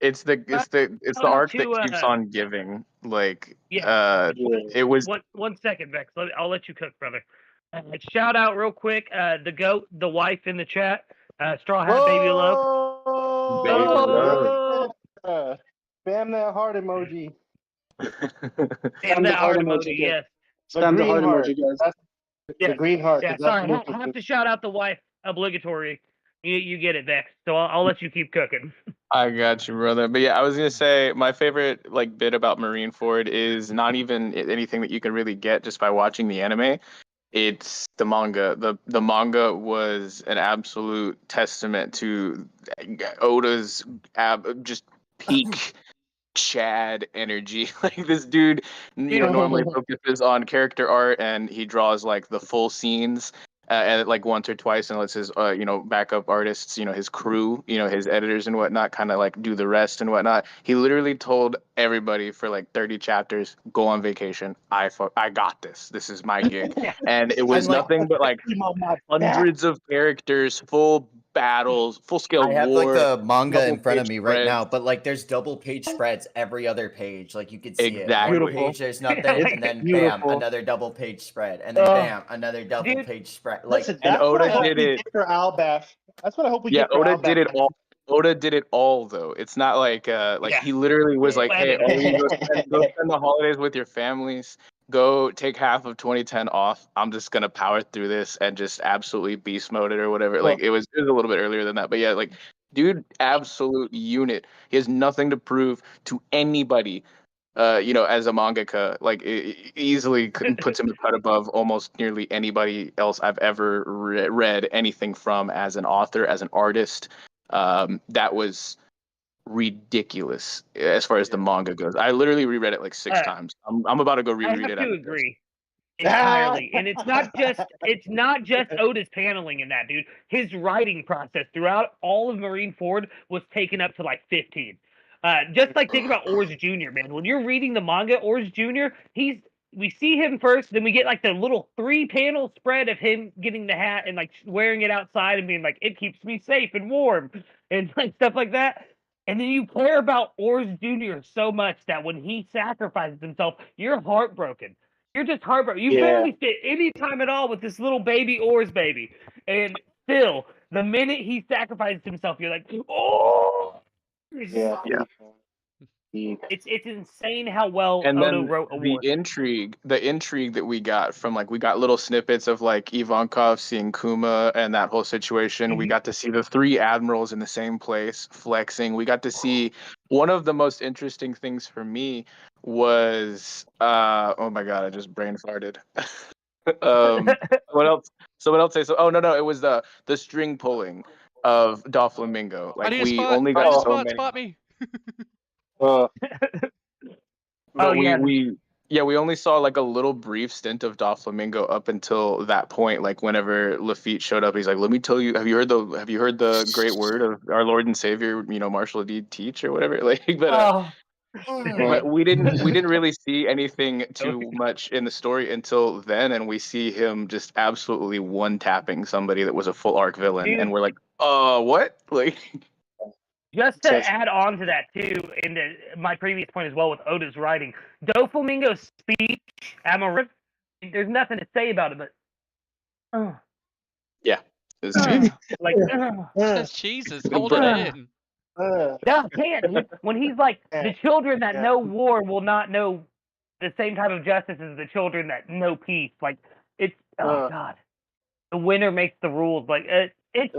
it's the arc that keeps on giving. Like it was. One second, Vex. I'll let you cook, brother. Shout out real quick, the goat, the wife in the chat, Straw Hat Baby Love. Spam that heart emoji. Spam that heart emoji, yes. Spam the heart emoji, guys. The green heart. Yeah, sorry, I have to shout out the wife, obligatory. You get it, Vex. So I'll let you keep cooking. I got you, brother. But yeah, I was gonna say my favorite bit about Marineford is not even anything that you can really get just by watching the anime. It's the manga. The manga was an absolute testament to Oda's just peak Chad energy. Like this dude, normally focuses on character art and he draws the full scenes. And once or twice, and lets his backup artists, his crew, his editors and whatnot, kind of do the rest and whatnot. He literally told everybody for 30 chapters, go on vacation. I got this. This is my gig. And it was nothing but hundreds of characters, full battles, full scale war. I have the manga in front of me right now, but there's double page spreads every other page. You could see it. One page there's nothing, and then bam, another double page spread, and then bam, another double page spread. Listen, and Oda did it for Albaf. That's what I hope we get. Yeah, Oda did it all. Oda did it all though. It's not he literally was hey, go spend the holidays with your families. Go take half of 2010 off. I'm just gonna power through this and just absolutely beast mode it or whatever. It was a little bit earlier than that, but yeah, dude, absolute unit. He has nothing to prove to anybody. As a mangaka, easily puts him a cut above almost nearly anybody else I've ever read anything from as an author, as an artist. That was ridiculous as far as the manga goes. I literally reread it 6 times. I'm about to go reread it. I have to agree entirely, and it's not just Oda's paneling in that, dude. His writing process throughout all of Marineford was taken up to 15. Just think about Oars Jr., man. When you're reading the manga, Oars Jr., we see him first, then we get the little 3-panel spread of him getting the hat and wearing it outside and being it keeps me safe and warm and stuff like that. And then you care about Oars Jr. so much that when he sacrifices himself, you're heartbroken. You're just heartbroken. You barely fit any time at all with this little baby Oars baby. And still, the minute he sacrifices himself, you're oh! Yeah. It's insane how well and Oda then wrote the intrigue that we got from we got little snippets of Ivankov seeing Kuma and that whole situation. Mm-hmm. We got to see the 3 admirals in the same place flexing. We got to see one of the most interesting things for me was oh my god, I just brain farted. What else? Someone else say so. Oh no, it was the string pulling of Doflamingo. We only got so many. Spot me. We only saw a little brief stint of Doflamingo up until that point. Whenever Lafitte showed up, he's let me tell you, have you heard the great word of our Lord and Savior, Marshall Deed teach or whatever? But we didn't really see anything too much in the story until then, and we see him just absolutely one-tapping somebody that was a full arc villain, and we're what? Just to add on to that too, and my previous point as well with Oda's writing, Doflamingo's speech, there's nothing to say about it, but yeah, Jesus, hold it in. No, I can't. When he's the children that know war will not know the same type of justice as the children that know peace. It's oh god, the winner makes the rules. He's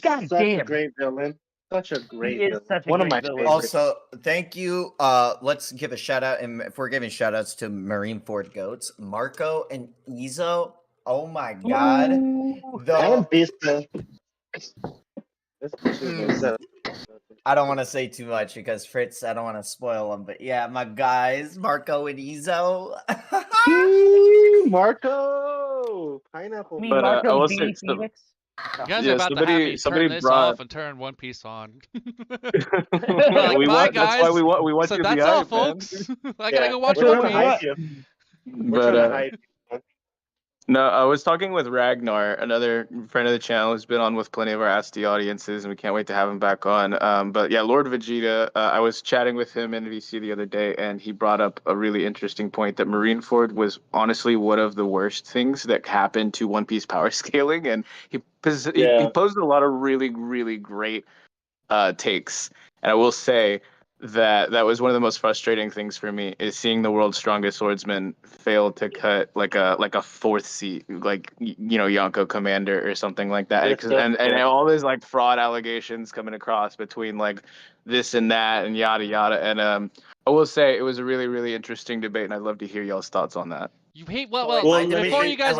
such a great villain. Such a great villain. One of my favorites. Also, thank you. Let's give a shout out, and if we're giving shout outs to Marineford goats, Marco and Izo. Oh my god. And Beastman. I don't want to say too much because Fritz, I don't want to spoil him, but yeah, my guys, Marco and Izo. Marco! Pineapple. I mean, But Marco I will Beanie say, Phoenix. You guys yeah, are about to have me somebody turn this brought. off and turn One Piece on. Yeah, we Bye, want. That's why guys. we want So you that's behind, all, man. folks. I gotta go watch We're One trying to hype Piece. you. We're But trying to hype you. no, I was talking with Ragnar, another friend of the channel who's been on with plenty of our Ask the audiences, and we can't wait to have him back on. But yeah, Lord Vegeta, I was chatting with him in VC the other day, and he brought up a really interesting point that Marineford was honestly one of the worst things that happened to One Piece power scaling, and he posed a lot of really, really great takes. And I will say that was one of the most frustrating things for me is seeing the world's strongest swordsman fail to cut like a fourth seat, like Yonko Commander or something like that. And all these like fraud allegations coming across between like this and that and yada yada. And I will say it was a really, really interesting debate, and I'd love to hear y'all's thoughts on that. You hate before you guys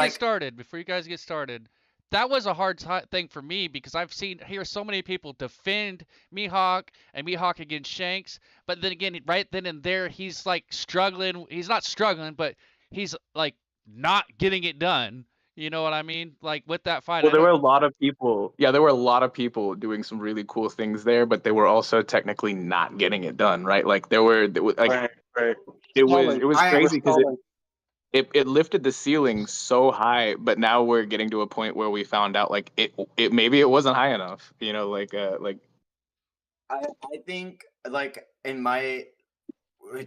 get started. That was a hard thing for me because I've hear so many people defend Mihawk and Mihawk against Shanks, but then again, right then and there, he's like struggling. He's not struggling, but he's like not getting it done. You know what I mean? Like with that fight. Well, there were a lot of people. Yeah, there were a lot of people doing some really cool things there, but they were also technically not getting it done, right? Like there were like Right. it was crazy because it lifted the ceiling so high, but now we're getting to a point where we found out like it maybe it wasn't high enough, I think like in my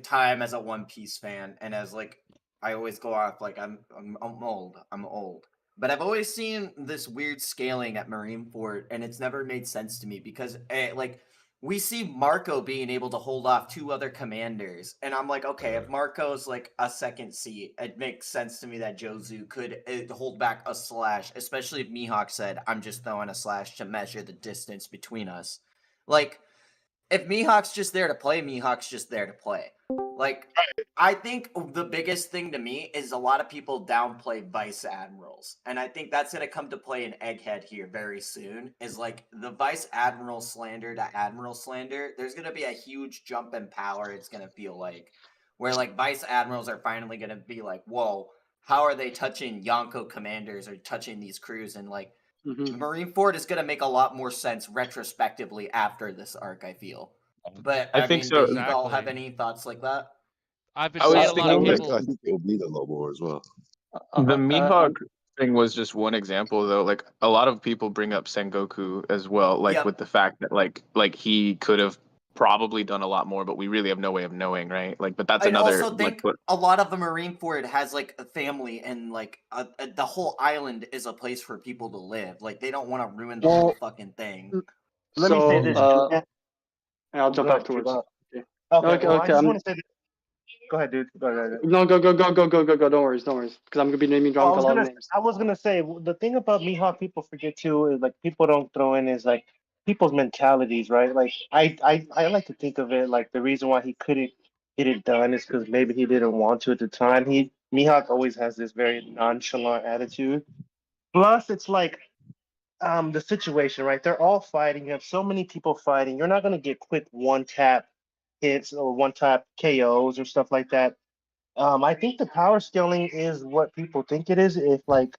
time as a One Piece fan and as like I always go off like I'm old. But I've always seen this weird scaling at Marineford, and it's never made sense to me because like we see Marco being able to hold off two other commanders, and I'm like, okay, if Marco's like a second seat, it makes sense to me that Jozu could hold back a slash, especially if Mihawk said, I'm just throwing a slash to measure the distance between us. Like, if Mihawk's just there to play, Mihawk's just there to play. Like, I think the biggest thing to me is a lot of people downplay vice admirals. And I think that's going to come to play in Egghead here very soon. Is like the vice admiral slander to admiral slander. There's going to be a huge jump in power, it's going to feel like. Where like vice admirals are finally going to be like, whoa, how are they touching Yonko commanders or touching these crews? And like, Marineford is going to make a lot more sense retrospectively after this arc, I feel. But I think so. Do you all have any thoughts like that? I've been seeing a lot of people. I think it'll be a lot more as well. The Mihawk thing was just one example, though. Like a lot of people bring up Sengoku as well, like with the fact that like he could have probably done a lot more, but we really have no way of knowing, right? Like, but that's another. I also think a lot of the Marineford has like a family, and like the whole island is a place for people to live. Like they don't want to ruin the whole fucking thing. Let me say this. I'll jump afterwards. Okay. I just want to say this. Go ahead, dude. Go ahead. No, go. Don't worry. Because I'm gonna be naming dropping a lot of names. I was gonna say the thing about Mihawk people forget too is like people don't throw in is like people's mentalities, right? Like I like to think of it like the reason why he couldn't get it done is because maybe he didn't want to at the time. Mihawk always has this very nonchalant attitude. Plus, it's like the situation, right? They're all fighting. You have so many people fighting. You're not gonna get quick one tap hits or one tap KOs or stuff like that. I think the power scaling is what people think it is. If like,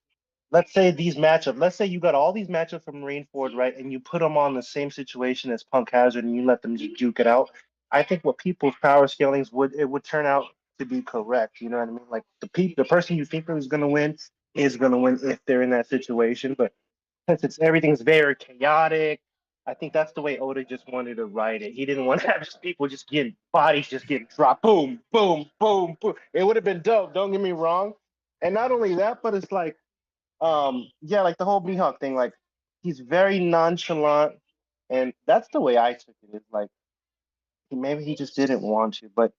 let's say let's say you got all these matchups from Marineford, right, and you put them on the same situation as Punk Hazard and you let them just juke it out. I think what people's power scalings would turn out to be correct. You know what I mean? Like the person you think is going to win is going to win if they're in that situation. But since everything's very chaotic, I think that's the way Oda just wanted to write it. He didn't want to have just people just getting bodies just getting dropped, boom, boom, boom, boom. It would have been dope. Don't get me wrong. And not only that, but it's like, like the whole Mihawk thing. Like he's very nonchalant, and that's the way I took it. It's like maybe he just didn't want to, but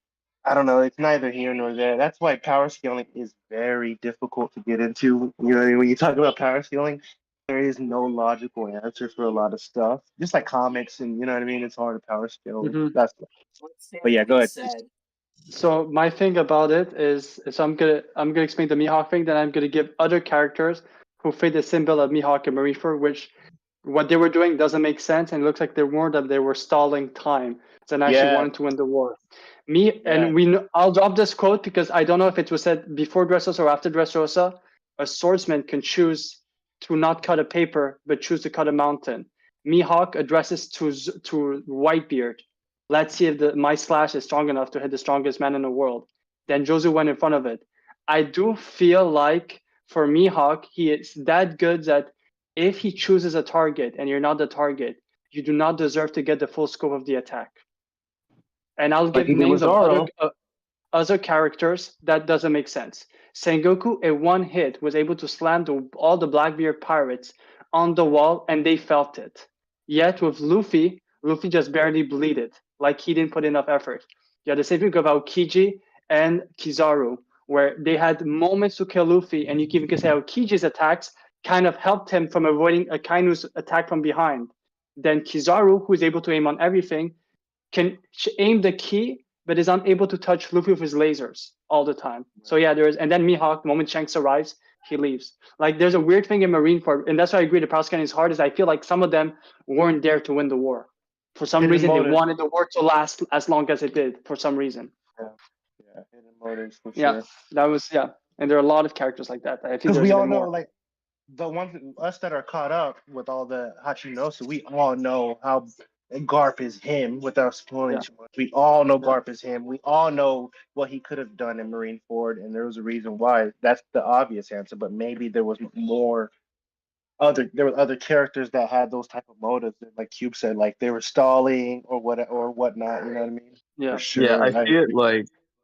I don't know. It's neither here nor there. That's why power scaling is very difficult to get into. You know, when you talk about power scaling, there is no logical answer for a lot of stuff. Just like comics, and you know what I mean. It's hard to power scale. That's. But yeah, go ahead. So my thing about it is I'm gonna explain the Mihawk thing, then I'm gonna give other characters who fit the symbol of Mihawk and Marineford, which what they were doing doesn't make sense, and it looks like they were stalling time than actually wanted to win the war. I'll drop this quote because I don't know if it was said before Dressrosa or after Dressrosa. A swordsman can choose to not cut a paper, but choose to cut a mountain. Mihawk addresses to Whitebeard. Let's see if my slash is strong enough to hit the strongest man in the world. Then Jozu went in front of it. I do feel like for Mihawk, he is that good that if he chooses a target and you're not the target, you do not deserve to get the full scope of the attack. And I'll give names of other characters that doesn't make sense. Sengoku, in one hit, was able to slam all the Blackbeard pirates on the wall, and they felt it. Yet with Luffy just barely bleeded, like he didn't put enough effort. You had the same thing about Kiji and Kizaru, where they had moments to kill Luffy, and you can say how Kiji's attacks kind of helped him from avoiding Akainu's attack from behind. Then Kizaru, who is able to aim on everything, can aim the key, but is unable to touch Luffy with his lasers all the time. So yeah, and then Mihawk, the moment Shanks arrives, he leaves. Like there's a weird thing in Marineford, and that's why I agree the power scaling is hard, is I feel like some of them weren't there to win the war. For some reason, they wanted the war to last as long as it did, for some reason. Yeah, hidden motives for Yeah, sure. that was, and there are a lot of characters like that. I think Because we all know, more. like, the ones, us that are caught up with all the Hachinosu, we all know how Garp is him without spoiling too much. We all know Garp is him. We all know what he could have done in Marineford, and there was a reason why. That's the obvious answer, but maybe there was there were other characters that had those type of motives, like Cube said, like they were stalling or whatnot. You know what I mean? Yeah. For sure. Yeah, I see it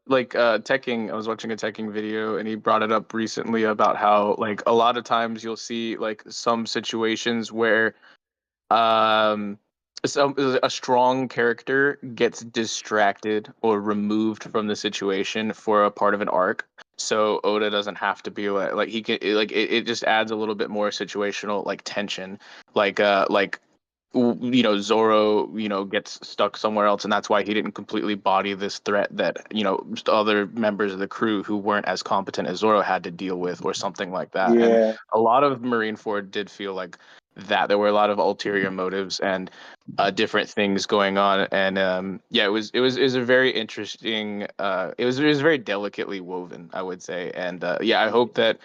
like Tekking. I was watching a Tekking video, and he brought it up recently about how like a lot of times you'll see like some situations where a strong character gets distracted or removed from the situation for a part of an arc. So Oda doesn't have to be like he can like it just adds a little bit more situational like tension. Like Zoro, gets stuck somewhere else, and that's why he didn't completely body this threat that, other members of the crew who weren't as competent as Zoro had to deal with, or something like that. Yeah. And a lot of Marineford did feel like that. There were a lot of ulterior motives and different things going on, and it was a very interesting. It was very delicately woven, I would say, and I hope that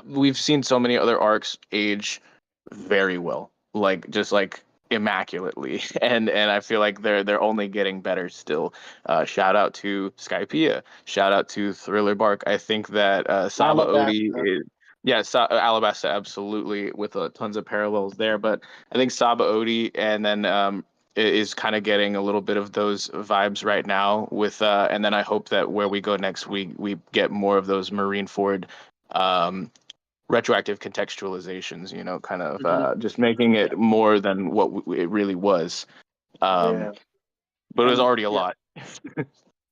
we've seen so many other arcs age very well, just immaculately, and I feel like they're only getting better still. Shout out to Skypiea, shout out to Thriller Bark. I think that Saba Odi is Alabasta, absolutely, with tons of parallels there, but I think Saba Odi and then is kind of getting a little bit of those vibes right now with and then I hope that where we go next we get more of those Marineford retroactive contextualizations, kind of just making it more than what it really was. But it was already a lot.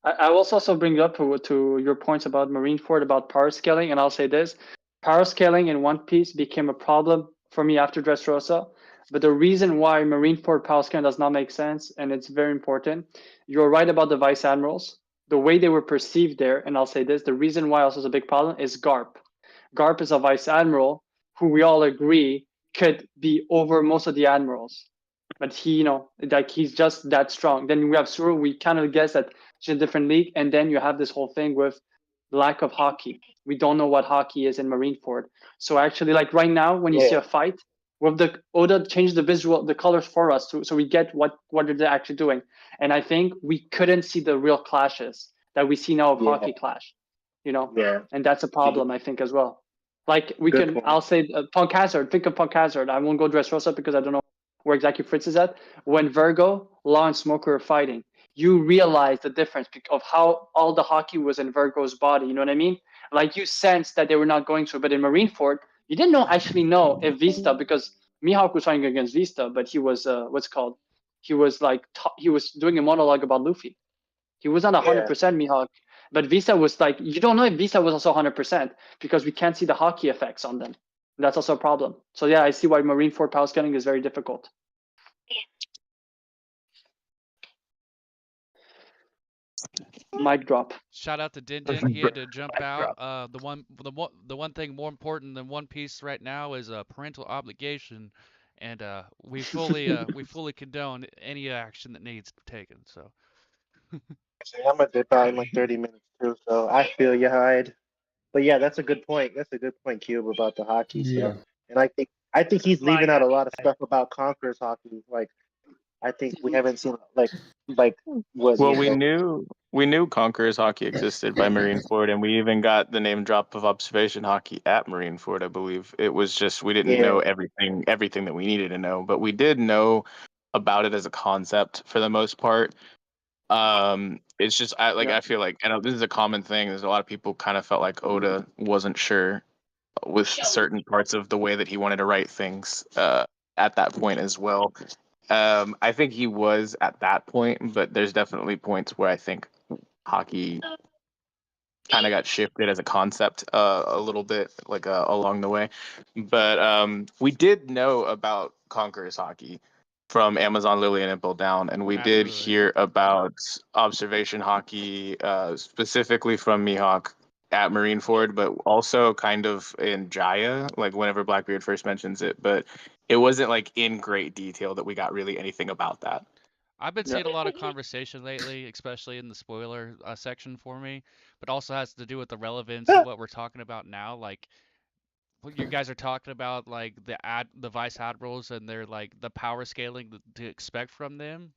I will also bring up to your points about Marineford, about power scaling, and I'll say this. Power scaling in One Piece became a problem for me after Dressrosa, but the reason why Marineford power scaling does not make sense, and it's very important, you're right about the Vice Admirals. The way they were perceived there, and I'll say this, the reason why also is a big problem is Garp. Garp is a Vice Admiral who we all agree could be over most of the admirals. But he's just that strong. Then we have Suru, we kind of guess that she's a different league, and then you have this whole thing with lack of hockey. We don't know what hockey is in Marineford. So actually, like right now, when you see a fight, with the Oda changed the colors for us, so we get what they're actually doing. And I think we couldn't see the real clashes that we see now of hockey clash. And that's a problem, I think, as well. Like I'll say Punk Hazard. Think of Punk Hazard. I won't go Dressrosa because I don't know where exactly Fritz is at. When Virgo, Law, and Smoker are fighting, you realize the difference of how all the hockey was in Virgo's body. You know what I mean? Like you sense that they were not going through. But in Marineford, you didn't actually know if Vista, because Mihawk was fighting against Vista, but he was he was doing a monologue about Luffy. He was not 100% Mihawk. But Vista was like, you don't know if Vista was also 100% because we can't see the hockey effects on them. That's also a problem. So I see why Marineford power scaling is very difficult. Mic drop. Shout out to Din Din. He had to jump out. The one thing more important than One Piece right now is parental obligation, and we fully condone any action that needs taken. So. I'm gonna dip out in like 30 minutes too, so I feel you, Hyde. But yeah, that's a good point. That's a good point, Cube, about the hockey stuff. And I think he's leaving out a lot of stuff about Conqueror's hockey. Like I think we haven't seen like what. Well, we knew Conqueror's hockey existed by Marineford, and we even got the name drop of observation hockey at Marineford. I believe it was just we didn't know everything that we needed to know, but we did know about it as a concept for the most part. It's just I feel like, and this is a common thing. There's a lot of people kind of felt like Oda wasn't sure with certain parts of the way that he wanted to write things at that point as well. I think he was at that point, but there's definitely points where I think hockey kind of got shifted as a concept a little bit, like along the way. But we did know about Conqueror's hockey from Amazon Lily and Impel Down, and we did hear about observation hockey specifically from Mihawk at Marineford, but also kind of in Jaya, like whenever Blackbeard first mentions it, but it wasn't like in great detail that we got really anything about that. I've been seeing a lot of conversation lately, especially in the spoiler section for me, but also has to do with the relevance of what we're talking about now. Like, what you guys are talking about, like the vice admirals and their like the power scaling to expect from them,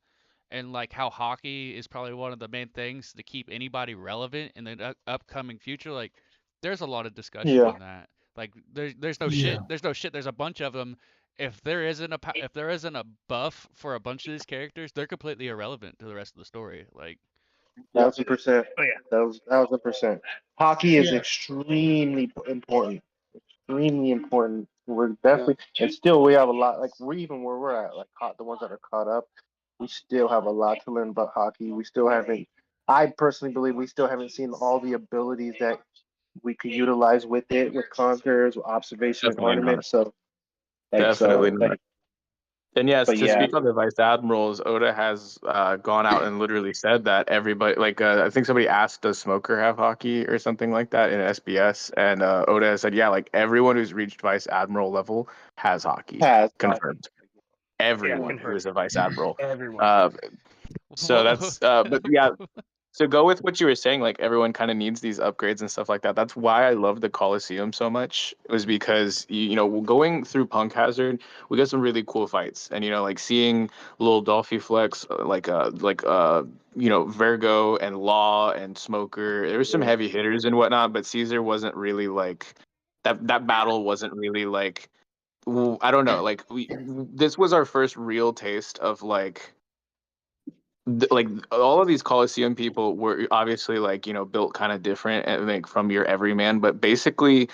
and like how hockey is probably one of the main things to keep anybody relevant in the upcoming future. Like, there's a lot of discussion on that. Like, there's no shit. There's no shit. There's a bunch of them. If there isn't a buff for a bunch of these characters, they're completely irrelevant to the rest of the story. Like, 1,000%. Oh yeah, 1,000%. Hockey is extremely important. Extremely important. We're definitely, and still we have a lot. Like we're even where we're at, like the ones that are caught up, we still have a lot to learn about hockey. We still haven't. I personally believe we still haven't seen all the abilities that we could utilize with it, with Conquerors, with observation, and ornament. So, Definitely not. And yes, but to speak on the vice admirals, Oda has gone out and literally said that everybody, like I think somebody asked, does Smoker have hockey or something like that in SBS? And Oda said, yeah, like everyone who's reached vice admiral level has hockey. Confirmed. Everyone who is a vice admiral. everyone. So that's, but yeah. So go with what you were saying, like everyone kind of needs these upgrades and stuff like that. That's why I love the Colosseum so much. It was because, you know, going through Punk Hazard, we got some really cool fights. And, you know, like seeing little Dolphy Flex, you know, Virgo and Law and Smoker. There were some heavy hitters and whatnot, but Caesar wasn't really like, that battle wasn't really like, I don't know, like this was our first real taste of like all of these Colosseum people were obviously like, you know, built kind of different and like from your everyman, but basically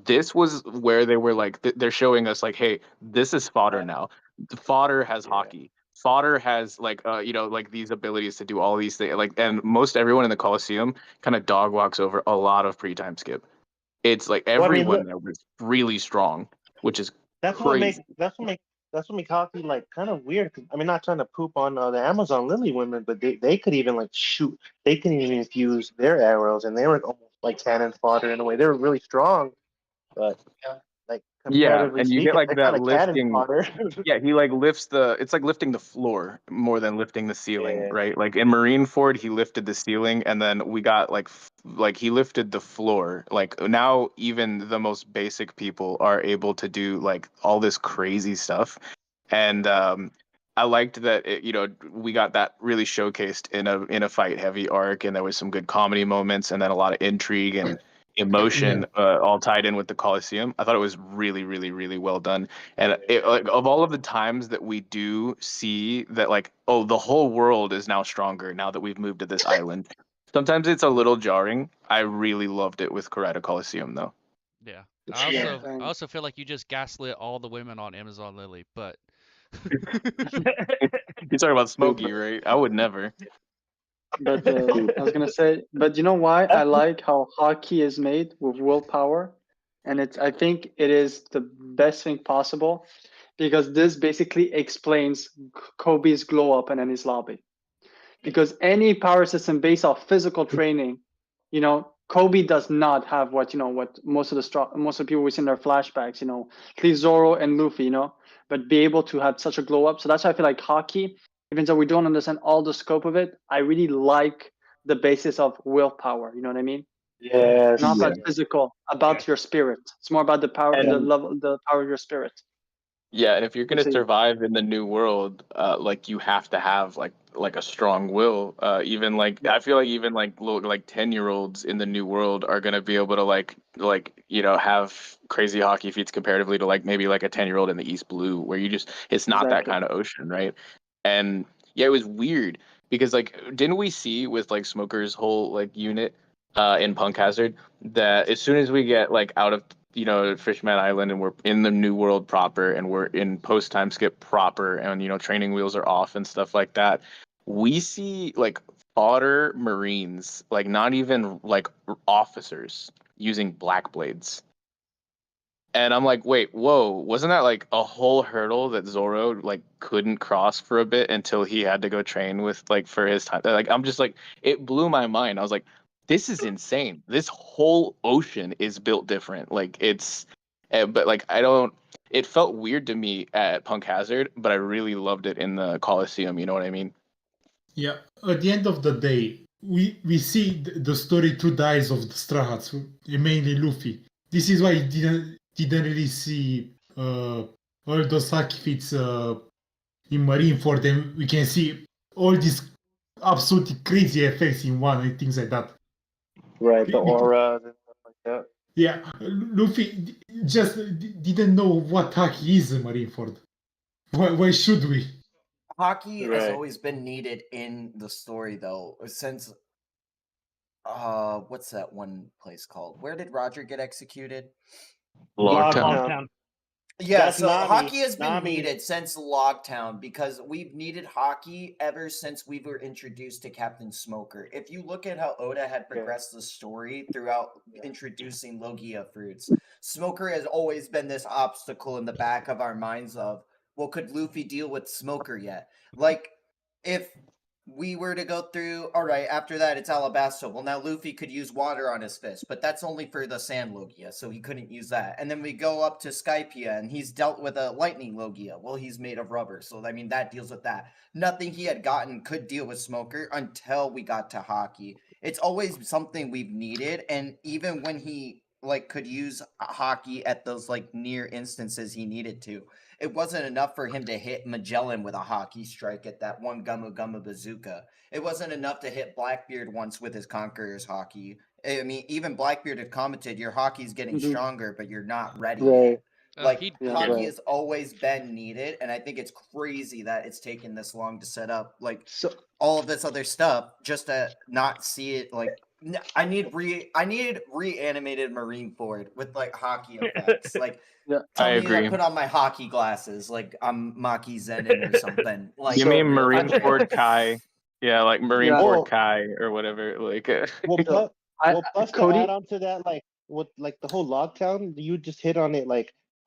this was where they were like they're showing us like, hey, this is fodder now. Fodder has hockey. Fodder has like you know, like these abilities to do all these things, like, and most everyone in the Colosseum kind of dog walks over a lot of pre-time skip. It's like everyone there was really strong, which is crazy. That's what makes hockey like kind of weird. I mean, not trying to poop on the Amazon Lily women, but they could even like shoot. They can even infuse their arrows, and they were almost like cannon fodder in a way. They were really strong, but like comparatively and you speaking, get like they're that lifting. Yeah, he like lifts it's like lifting the floor more than lifting the ceiling, right? Like in Marineford, he lifted the ceiling, and then we got like he lifted the floor. Like now, even the most basic people are able to do like all this crazy stuff, and I liked that you know, we got that really showcased in a fight heavy arc, and there was some good comedy moments, and then a lot of intrigue and emotion all tied in with the Colosseum. I thought it was really, really, really well done. And like, of all of the times that we do see that, like, oh, the whole world is now stronger now that we've moved to this island, sometimes it's a little jarring. I really loved it with Corrida Colosseum, though. Yeah. I also feel like you just gaslit all the women on Amazon Lily, but you're talking about Smokey, right? I would never. But I was gonna say, but you know why I like how hockey is made with willpower, and I think it is the best thing possible, because this basically explains Kobe's glow up and then his lobby. because any power system based off physical training, you know, Kobe does not have what most of the people we see in their flashbacks, you know, at least Zoro and Luffy, you know, but be able to have such a glow up. So that's why I feel like hockey, even though we don't understand all the scope of it, I really like the basis of willpower. You know what I mean? Yes. Not about physical, about your spirit. It's more about the power, And- the power of your spirit. Yeah, and if you're gonna survive in the new world, like you have to have like a strong will. Even like I feel like even like 10-year-olds in the new world are gonna be able to like you know have crazy hockey feats comparatively to like maybe like a 10-year-old in the East Blue, where you just it's not that kind of ocean, right? And yeah, it was weird because like didn't we see with like Smoker's whole like unit in Punk Hazard that as soon as we get like out of Fishman Island and we're in the new world proper and we're in post time skip proper and training wheels are off and stuff like that, we see like fodder Marines, like not even like officers, using black blades. And I'm like, wait, whoa, wasn't that like a whole hurdle that Zoro like couldn't cross for a bit until he had to go train with like for his time? Like I'm just like, it blew my mind. I was like, this is insane. This whole ocean is built different. Like it's, but like it felt weird to me at Punk Hazard, but I really loved it in the Colosseum. You know what I mean? Yeah. At the end of the day, we see the story two dies of the Straw Hats, mainly Luffy. This is why he didn't really see all those hockey feats in Marineford, and we can see all these absolutely crazy effects in one and things like that. Right, the aura and stuff like that. Yeah, Luffy just didn't know what hockey is in Marineford. Why should we? Hockey has always been needed in the story, though, since what's that one place called? Where did Roger get executed? Logtown. Yeah, That's so Nami. hockey has been Nami. needed since Logtown because we've needed hockey ever since we were introduced to Captain Smoker. If you look at how Oda had progressed the story throughout introducing Logia fruits, Smoker has always been this obstacle in the back of our minds of, well, could Luffy deal with Smoker yet? Like, if we were to go through, all right, after that it's Alabasta. Well, now Luffy could use water on his fist, but that's only for the Sand Logia, so he couldn't use that. And then we go up to Skypiea, and he's dealt with a Lightning Logia. Well, he's made of rubber, so I mean, that deals with that. Nothing he had gotten could deal with Smoker until we got to hockey. It's always something we've needed, and even when he could use hockey at those near instances he needed to, it wasn't enough for him to hit Magellan with a hockey strike at that one Gumma Gumma bazooka. It wasn't enough to hit Blackbeard once with his Conqueror's hockey. I mean, even Blackbeard had commented, your hockey's getting stronger, but you're not ready yet. Hockey has always been needed, and I think it's crazy that it's taken this long to set up all of this other stuff just to not see it. I needed reanimated Marineford with hockey effects. Tell me to put on my hockey glasses, like I'm Maki Zenin or something. You mean Marineford Kai? Yeah, like Marineford Kai or whatever. Plus Cody, to add on to that, with the whole Logtown, you just hit on it.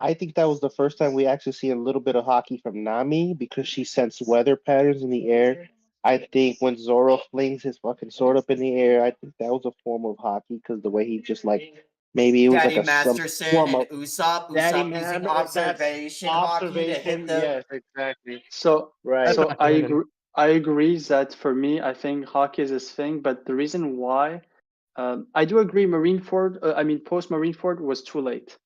I think that was the first time we actually see a little bit of hockey from Nami because she sensed weather patterns in the air. I think when Zoro flings his fucking sword up in the air, I think that was a form of hockey because the way he just maybe it was Daddy like a Masterson form and of Usopp using observation hockey to hit them. Yes, exactly. So I agree that for me, I think hockey is his thing, but the reason why I do agree post Marineford was too late.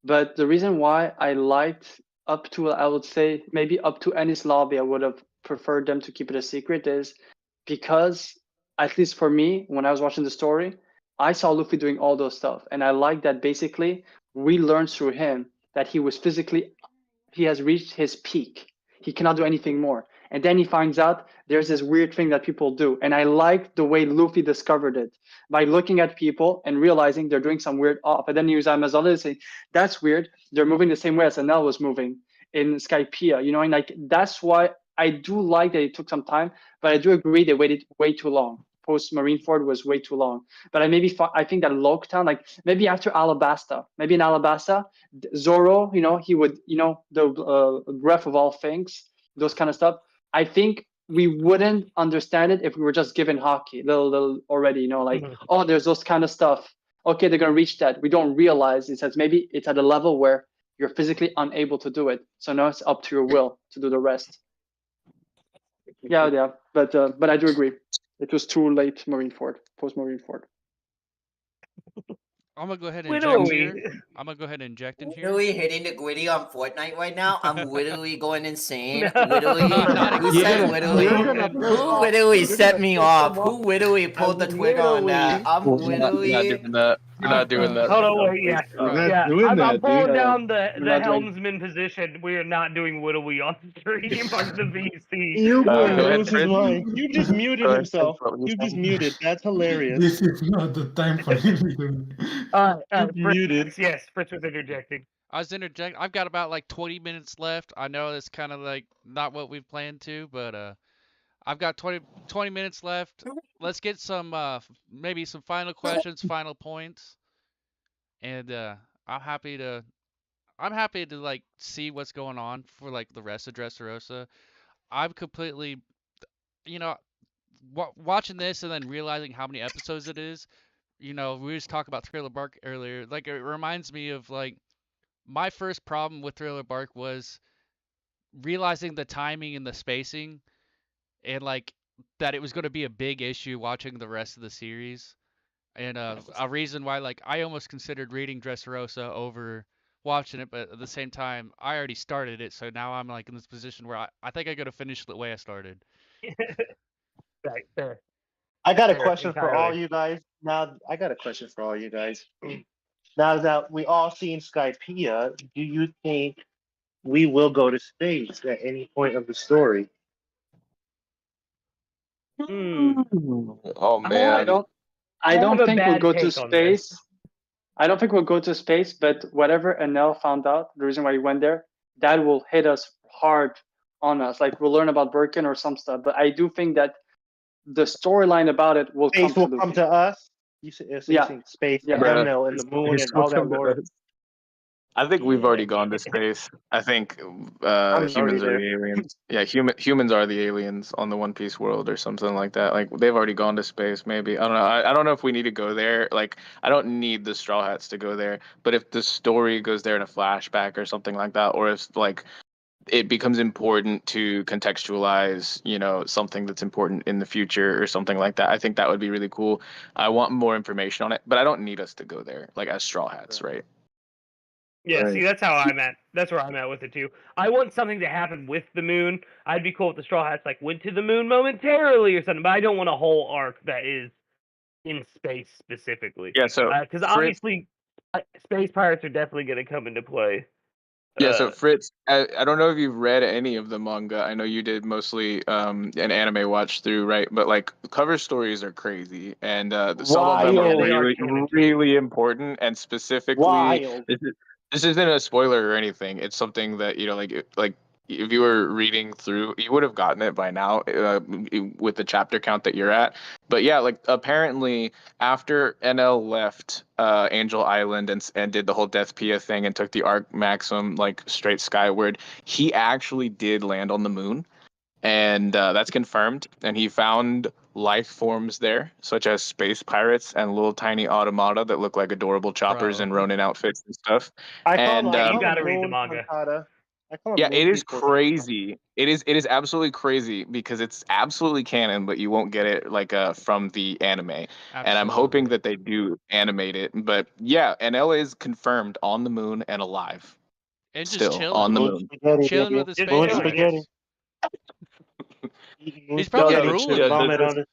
But the reason why I liked up to, I would say, maybe up to Ennis Lobby, I would have preferred them to keep it a secret, is because, at least for me, when I was watching the story, I saw Luffy doing all those stuff. And I like that basically we learned through him that he has reached his peak. He cannot do anything more. And then he finds out there's this weird thing that people do. And I like the way Luffy discovered it by looking at people and realizing they're doing some weird off. And then he was Amazon saying, that's weird. They're moving the same way as Enel was moving in Skypiea, and that's why I do like that it took some time, but I do agree they waited way too long. Post Marineford was way too long. But I think that Logtown, maybe after Alabasta, maybe in Alabasta, Zoro, he would, the breath of all things, those kind of stuff. I think we wouldn't understand it if we were just given hockey, little already, you know, like, oh, there's those kind of stuff. Okay, they're gonna reach that. We don't realize it says maybe it's at a level where you're physically unable to do it. So now it's up to your will to do the rest. Yeah, but I do agree. It was too late, Marineford, post Marineford. I'm gonna go ahead and inject here. I'm gonna go ahead and inject in here. Literally hitting the Gwitty on Fortnite right now. I'm literally going insane. Literally, who said literally? Who literally set me off? Who literally pulled the trigger on that? I'm literally. You're not doing that. You're not doing that. Hold on, wait, yeah. I'm pulling down the not doing- helmsman position. We are not doing Whittly on stream on the VC. You go ahead, lose his Fritz. line. You just muted Go ahead, himself. Fritz, what you You just saying? muted. That's hilarious. This is not the time for him. Fritz, Muted. yes, Fritz was interjecting. I was interjecting. I've got about like 20 minutes left. I know it's kind of like not what we've planned to, but I've got 20 minutes left. Let's get some maybe some final questions, final points, and I'm happy to like see what's going on for like the rest of Dressrosa. I'm completely, you know, watching this and then realizing how many episodes it is. You know, we just talked about Thriller Bark earlier. Like, it reminds me of like my first problem with Thriller Bark was realizing the timing and the spacing, and like that it was going to be a big issue watching the rest of the series. And a reason why, like, I almost considered reading Dressrosa over watching it, but at the same time, I already started it, so now I'm like in this position where I think I got to finish the way I started. Right, fair. I got a Fair, question for all entirely. you guys. Now Now that we all seen Skypiea, do you think we will go to space at any point of the story? Oh I man. don't have a think we'll bad go to take on this. space. I don't think we'll go to space, but whatever Enel found out, the reason why he went there, that will hit us hard on us. Like, we'll learn about Birkin or some stuff. But I do think that the storyline about it will Space come will to come Luffy. to us. You Yeah. think space, Yeah. Emil, and the moon, and all that lore. I think we've already gone to space. I think I'm humans already are there. the aliens. Yeah, humans are the aliens on the One Piece world or something like that. Like, they've already gone to space. Maybe, I don't know. I don't know if we need to go there. Like, I don't need the Straw Hats to go there. But if the story goes there in a flashback or something like that, or if like it becomes important to contextualize, you know, something that's important in the future or something like that, I think that would be really cool. I want more information on it, but I don't need us to go there, like, as Straw Hats, right? Yeah, Right. see, that's how I'm at. That's where I'm at with it too. I want something to happen with the moon. I'd be cool if the Straw Hats like went to the moon momentarily or something, but I don't want a whole arc that is in space specifically. Yeah, so Because obviously, space pirates are definitely going to come into play. Yeah, so Fritz, I don't know if you've read any of the manga. I know you did mostly an anime watch through, right? But like, cover stories are crazy, and some of them are Wild. They are really, canon. really important. And specifically, Wild. this isn't a spoiler or anything. It's something that, you know, like if you were reading through, you would have gotten it by now with the chapter count that you're at. But yeah, like, apparently after NL left Angel Island and did the whole Death Pia thing and took the Arc Maxim like straight skyward, he actually did land on the moon, and that's confirmed. And he found life forms there, such as space pirates and little tiny automata that look like adorable choppers Bro. and Ronin outfits and stuff. I call And, them You gotta read the moon manga. Pancata. I call them yeah, moon it is people. crazy. It is absolutely crazy because it's absolutely canon, but you won't get it like from the anime. And I'm hoping Absolutely. that they do animate it. But yeah, NL is confirmed on the moon and alive. And just Still on the chilling. moon. Spaghetti, Chilling baby. with his Just space chilling, pirates. Eating He's probably spaghetti, ruling just them. vomit on it.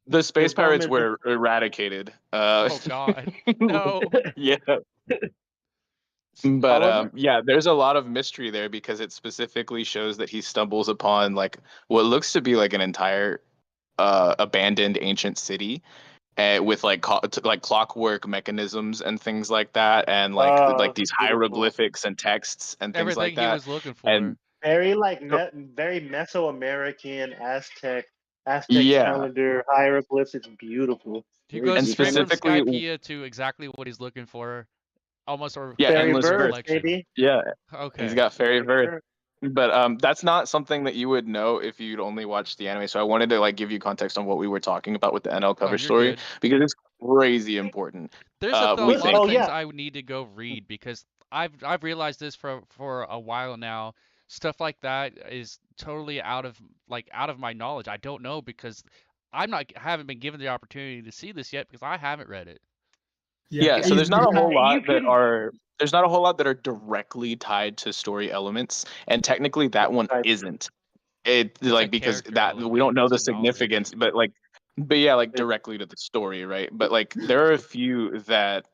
The space Just pirates vomit. were eradicated. Oh God, no. Yeah. But However- yeah, there's a lot of mystery there because it specifically shows that he stumbles upon like what looks to be like an entire abandoned ancient city, with like clockwork mechanisms and things like that, and like these beautiful. hieroglyphics and texts and things Everything like he that. was looking for. And Very very Mesoamerican Aztec Yeah. calendar hieroglyphs. It's beautiful. He Very goes And straight from specifically- Skypiea to exactly what he's looking for. Almost a Yeah, Fairy endless verse, verse, collection. baby. Yeah, Okay. he's got fairy verse. But that's not something that you would know if you'd only watched the anime. So I wanted to like give you context on what we were talking about with the NL cover you're story good. because it's crazy important. There's a we lot think. of things I would need to go read because I've realized this for a while now. Stuff like that is totally out of my knowledge. I don't know because haven't been given the opportunity to see this yet because I haven't read it. Yeah, so there's not a whole lot can- there's not a whole lot that are directly tied to story elements, and technically that one isn't. It like because character that we don't know the significance, but yeah, like directly to the story, right? But like there are a few that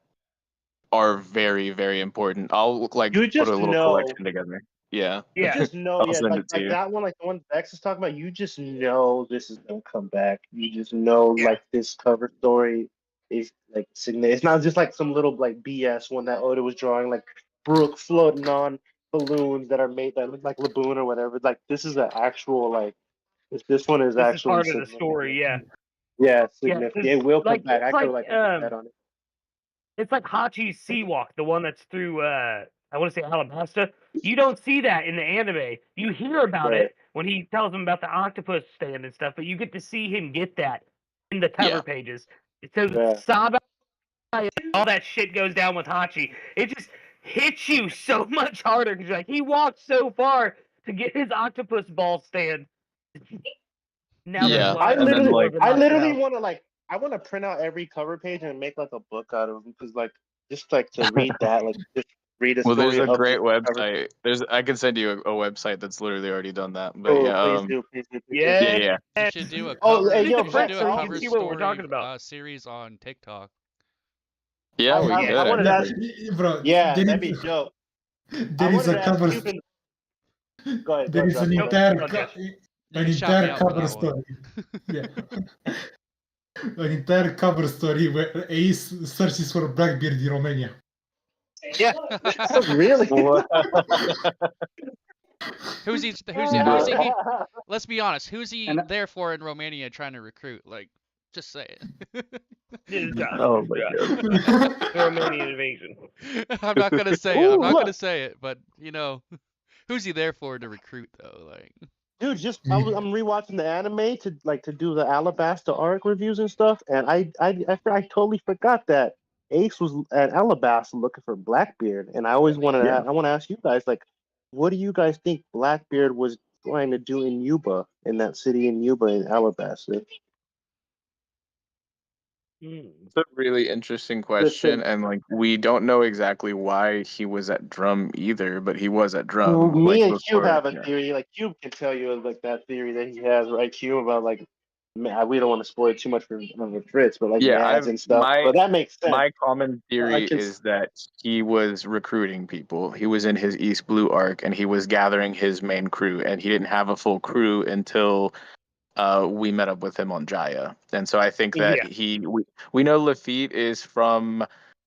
are very, very important. I'll like You put just a little know. collection together. Yeah. You just know, I'll yeah, send like it to you. that one, like the one Vex is talking about. You just know this is gonna come back. You just know, like this cover story is like significant. It's not just like some little like BS one that Oda was drawing, like Brook floating on balloons that are made that look like Laboon or whatever. Like this is an actual like this one is This is actually part of the story, yeah. Yeah, significant. Yeah, it will come like, back. I it's could like, like bet on it. It's like Hachi's Sea Walk, the one that's through I want to say Alabasta. You don't see that in the anime. You hear about it when he tells him about the octopus stand and stuff, but you get to see him get that in the cover pages. So Saba, all that shit goes down with Hachi. It just hits you so much harder because like he walked so far to get his octopus ball stand. Now I literally want to like I want to print out every cover page and make like a book out of them because like just like to read that like just read a story. Well, there's a of great the website. I can send you a website that's literally already done that. But please do. Yeah. You should do a cover. yo, you should do a so you cover can see what we're talking story about. Series on TikTok. Yeah, we could. I wanted to ask, bro, that'd be dope. There is a cover. Go ahead. There is an entire cover story. Yeah. An entire cover story where Ace searches for Blackbeard in Romania. Yeah. Really? Who's he? Let's be honest. Who's he there for in Romania trying to recruit? Like, just say it. Oh my god. Romanian invasion. I'm not gonna say it. I'm not gonna say it. But you know, who's he there for to recruit though? Like. Dude, I'm rewatching the anime to do the Alabasta arc reviews and stuff, and I totally forgot that Ace was at Alabasta looking for Blackbeard, and I always wanted to I want to ask you guys like, what do you guys think Blackbeard was trying to do in Yuba, in that city in Yuba in Alabasta? It's a really interesting question, and like we don't know exactly why he was at Drum either, but he was at Drum. Well, me and Cube before, have a theory. Like Cube can tell you like that theory that he has, right? Cube about like we don't want to spoil too much for Fritz, but like ads and stuff. But that makes sense. My common theory is that he was recruiting people. He was in his East Blue arc, and he was gathering his main crew, and he didn't have a full crew until we met up with him on Jaya. And so I think that we know Lafitte is from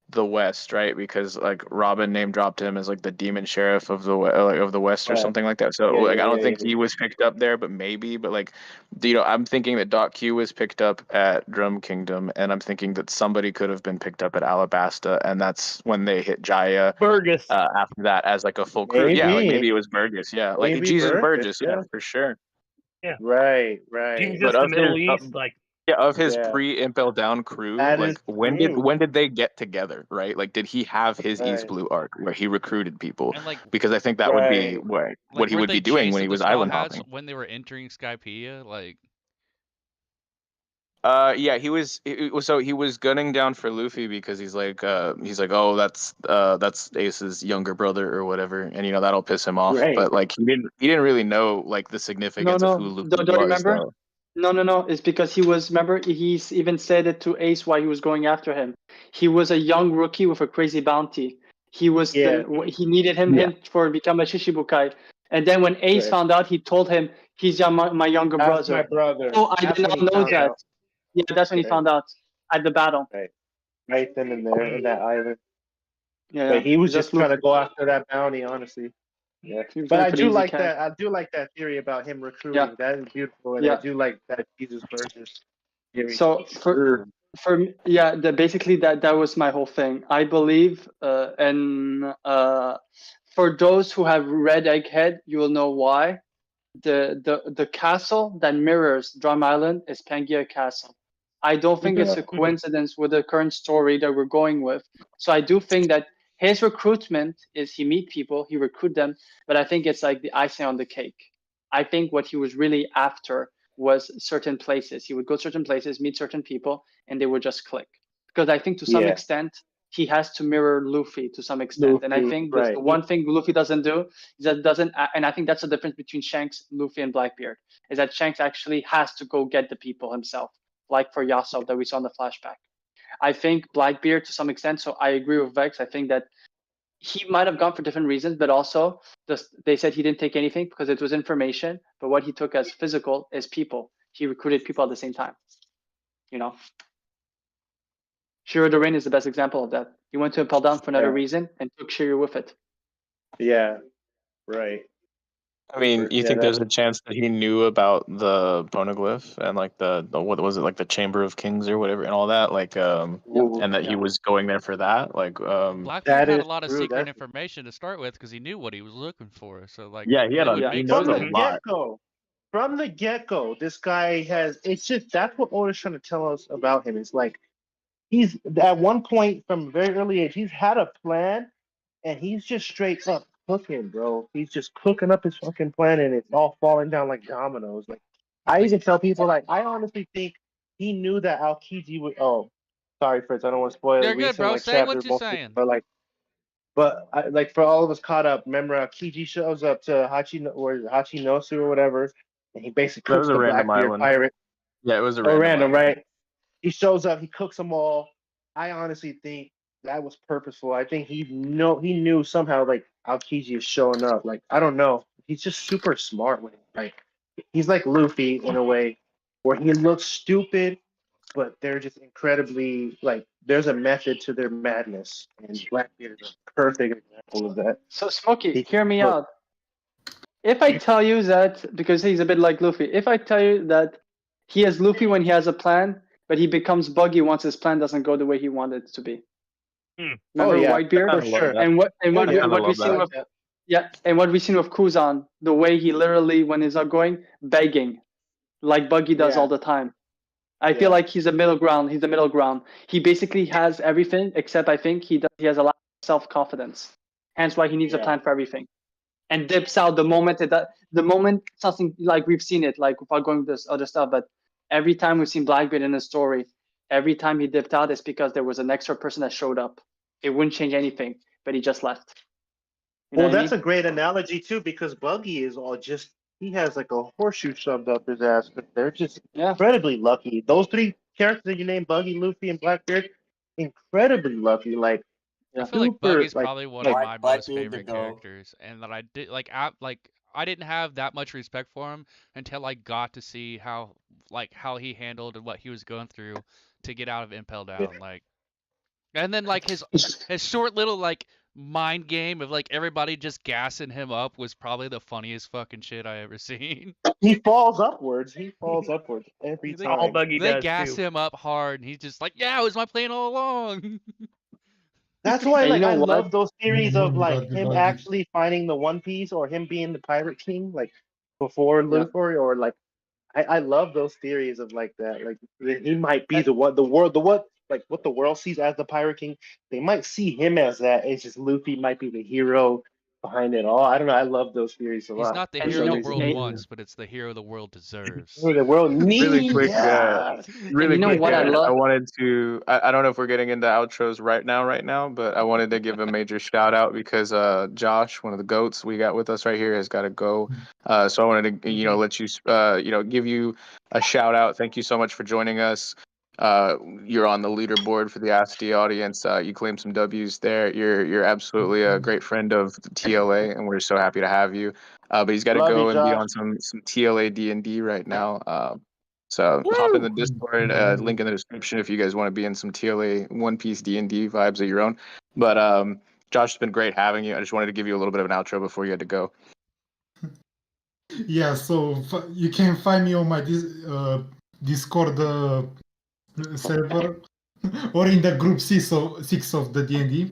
the West, right? Because like Robin name dropped him as like the demon sheriff of the West or something like that. So I don't think he was picked up there, but maybe. But like, I'm thinking that Doc Q was picked up at Drum Kingdom, and I'm thinking that somebody could have been picked up at Alabasta, and that's when they hit Jaya. Burgess. After that, as like a full crew. Maybe. Yeah, like maybe it was Burgess. Yeah, like Maybe Jesus Burgess. Yeah, for sure. Yeah. Right. Jesus, But the Middle East, like. Yeah, of his pre-Impel Down crew, like when did they get together, right? Like, did he have his East Blue arc where he recruited people? And like, because I think that would be what he would be doing when he was island hopping. When they were entering Skypiea, like. Yeah, he was gunning down for Luffy because he's like, oh, that's Ace's younger brother or whatever, and that'll piss him off. Right. But like, he didn't really know like the significance of who Luffy was. Don't remember? No. It's because he was. Remember, he's even said it to Ace why he was going after him. He was a young rookie with a crazy bounty. He was. He needed him for become a Shishibukai. And then when Ace found out, he told him he's my younger brother. My brother. Oh, I did not know that. Yeah, that's when he found out at the battle. Right then and there in that island. Yeah, but he was just trying to go after that bounty, honestly. Yeah, but I do like that. I do like that theory about him recruiting. Yeah. That is beautiful, and I do like that Jesus Burgess theory. So basically that was my whole thing. I believe, and for those who have read Egghead, you will know why. The castle that mirrors Drum Island is Pangaea Castle. I don't think it's a coincidence with the current story that we're going with. So I do think that his recruitment is he meet people, he recruit them, but I think it's like the icing on the cake. I think what he was really after was certain places. He would go certain places, meet certain people, and they would just click. Because I think to some extent, he has to mirror Luffy to some extent. And I think the one thing Luffy doesn't do is that and I think that's the difference between Shanks, Luffy, and Blackbeard, is that Shanks actually has to go get the people himself, like for Yasop that we saw in the flashback. I think Blackbeard to some extent, so I agree with Vex. I think that he might have gone for different reasons, but also they said he didn't take anything because it was information, but what he took as physical is people. He recruited people at the same time, you know? Shiro the Rain is the best example of that. He went to Impel Down for another reason and took Shiro with it. Yeah, right. I mean, you think there's a chance that he knew about the poneglyph and like the what was it, like the Chamber of Kings or whatever and all that, like and that he was going there for that, like Blackbeard had a lot of secret information to start with because he knew what he was looking for. So like, he knows a lot. From the get-go, this guy it's just, that's what Oda's trying to tell us about him. It's like, he's, at one point from a very early age, he's had a plan, and he's just straight up cooking, bro. He's just cooking up his fucking plan, and it's all falling down like dominoes. Like, I even tell people, like, I honestly think he knew that Aokiji would. Oh, sorry, Fritz, I don't want to spoil it. You're good, bro. Say what you're saying. But like for all of us caught up, remember Aokiji shows up to Hachinosu or whatever, and he basically cooks the Blackbeard pirate. Yeah, it was a random, right? He shows up, he cooks them all. I honestly think that was purposeful. I think he knew somehow, like, Aokiji is showing up. Like, I don't know. He's just super smart with it. Like, he's like Luffy in a way, where he looks stupid, but they're just incredibly, like, there's a method to their madness. And Blackbeard is a perfect example of that. So, Smokey, hear me out. If I tell you that, because he's a bit like Luffy, if I tell you that he has Luffy when he has a plan, but he becomes buggy once his plan doesn't go the way he wanted it to be. Remember Whitebeard? For sure. And what we've seen with and what we've seen with Kuzan, the way he literally, when he's not going, begging, like Buggy does all the time. I feel like he's a middle ground. He's the middle ground. He basically has everything, except I think he has a lot of self-confidence. Hence why he needs a plan for everything. And dips out the moment something, like we've seen it, like without going to this other stuff, but every time we've seen Blackbeard in a story, every time he dipped out, it's because there was an extra person that showed up. It wouldn't change anything, but he just left. Well, that's a great analogy too, because Buggy is all just, he has like a horseshoe shoved up his ass, but they're just incredibly lucky. Those three characters that you named, Buggy, Luffy, and Blackbeard, incredibly lucky. Like, I feel like Buggy's probably one of my most favorite characters, and that I did I didn't have that much respect for him until I got to see how he handled and what he was going through to get out of Impel Down, like, and then like his short little like mind game of like everybody just gassing him up was probably the funniest fucking shit I ever seen. He falls upwards every time. All Buggy they does gas too. him up hard, and he's just like, "Yeah, it was my plan all along." That's why, like, I love those theories of like him actually finding the One Piece or him being the Pirate King, like before Luffy, or like I love those theories of like that. Like he might be what the world sees as the Pirate King. They might see him as that. It's just Luffy might be the hero behind it all. I don't know. I love those theories a lot. He's not the hero the world wants, but it's the hero the world deserves. The world needs. Really quick, I wanted to. I don't know if we're getting into outros right now, but I wanted to give a major shout out because Josh, one of the goats we got with us right here, has got to go. So I wanted to let you give you a shout out. Thank you so much for joining us. You're on the leaderboard for the Ask D audience. You claimed some W's there. You're absolutely a great friend of the TLA, and we're so happy to have you. But he's got to go and be on some TLA D&D right now. So hop in the Discord, link in the description if you guys want to be in some TLA One Piece D&D vibes of your own. But Josh, it's been great having you. I just wanted to give you a little bit of an outro before you had to go. Yeah, so you can find me on my Discord server or in the group 6 of the D&D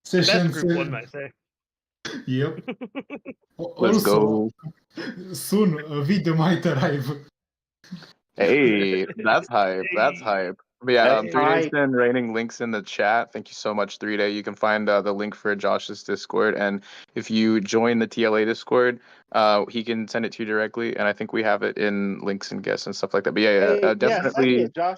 sessions. That's group 1, might say. Yep. Let's Also, go. soon a video might arrive. Hey, that's hype. That's Hey. hype. But yeah, That's 3Day's hype. been raining links in the chat. Thank you so much, 3Day. You can find the link for Josh's Discord, and if you join the TLA Discord, he can send it to you directly, and I think we have it in links and guests and stuff like that. But Hey, send definitely. it, Josh.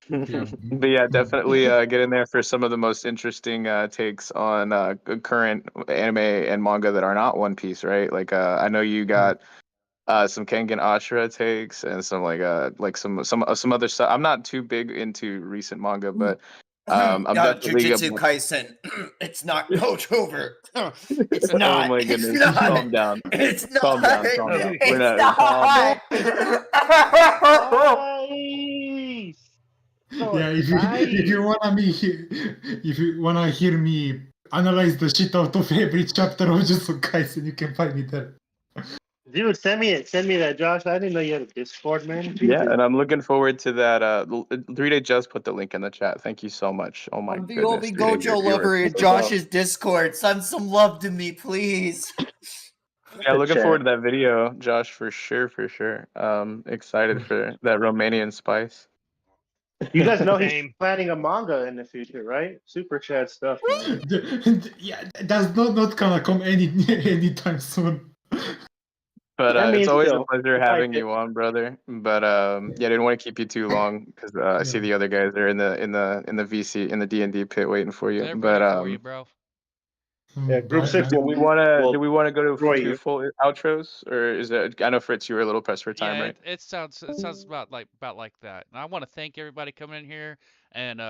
Yeah. But yeah, definitely get in there for some of the most interesting takes on current anime and manga that are not One Piece, right? Like I know you got some Kengan Ashura takes and some like some other stuff. I'm not too big into recent manga, but I'm definitely Jujutsu Kaisen. It's not Coach Hoover. It's Oh not. my It's goodness. not. Calm down. It's not. Calm down. Calm down. It's We're not. not. Nice. Yeah, if you wanna hear me analyze the shit out of every chapter of Jujutsu Kaisen, you can find me there. Dude, send me that, Josh. I didn't know you had a Discord, man. Yeah, Jesus. and I'm looking forward to that. 3Day just put the link in the chat. Thank you so much. Oh my I'm the goodness. only 3Day, Gojo you are lover in so Josh's Discord. Send some love to me, please. Yeah, looking Chat. forward to that video, Josh, for sure. Excited for that Romanian spice. You guys know he's Same. planning a manga in the future, right? Super chat stuff, man. Yeah, that's not gonna come anytime soon. But I mean, it's always a still, pleasure I having like you on, brother. But yeah, didn't want to keep you too long because I see Yeah. the other guys are in the VC in the D&D pit waiting for you. They're But ready for you, bro. Yeah, group 6 do we want to will go destroy to you. full outros, or is it? I know Fritz, you were a little pressed for time, Yeah, right? it sounds about like that. And I want to thank everybody coming in here and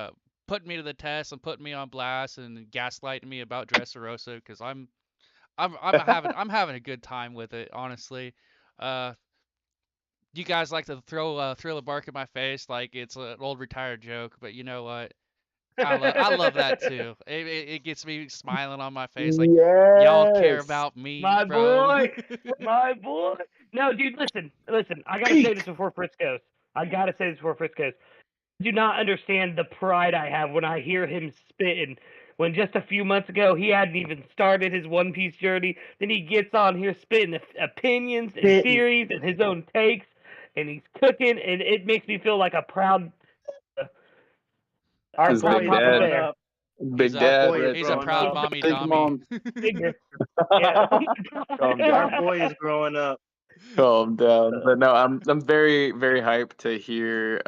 putting me to the test and putting me on blast and gaslighting me about Dressrosa because I'm having a good time with it, honestly. You guys like to throw a bark in my face like it's an old retired joke, but you know what? I love that too. It gets me smiling on my face like y'all care about me, My bro. boy, my boy. No, dude, listen. I gotta say this before Fritz goes. Do not understand the pride I have when I hear him spitting. When just a few months ago he hadn't even started his One Piece journey, then he gets on here spitting opinions and theories and his own takes, and he's cooking, and it makes me feel like a proud, our His proud big papa dad. bear. Big dad, boy is right? He's a growing proud up. mommy Big Dommy. mom. Figure. Yeah. Calm down. Our boy is growing up. Calm down. But no, I'm very very hyped to hear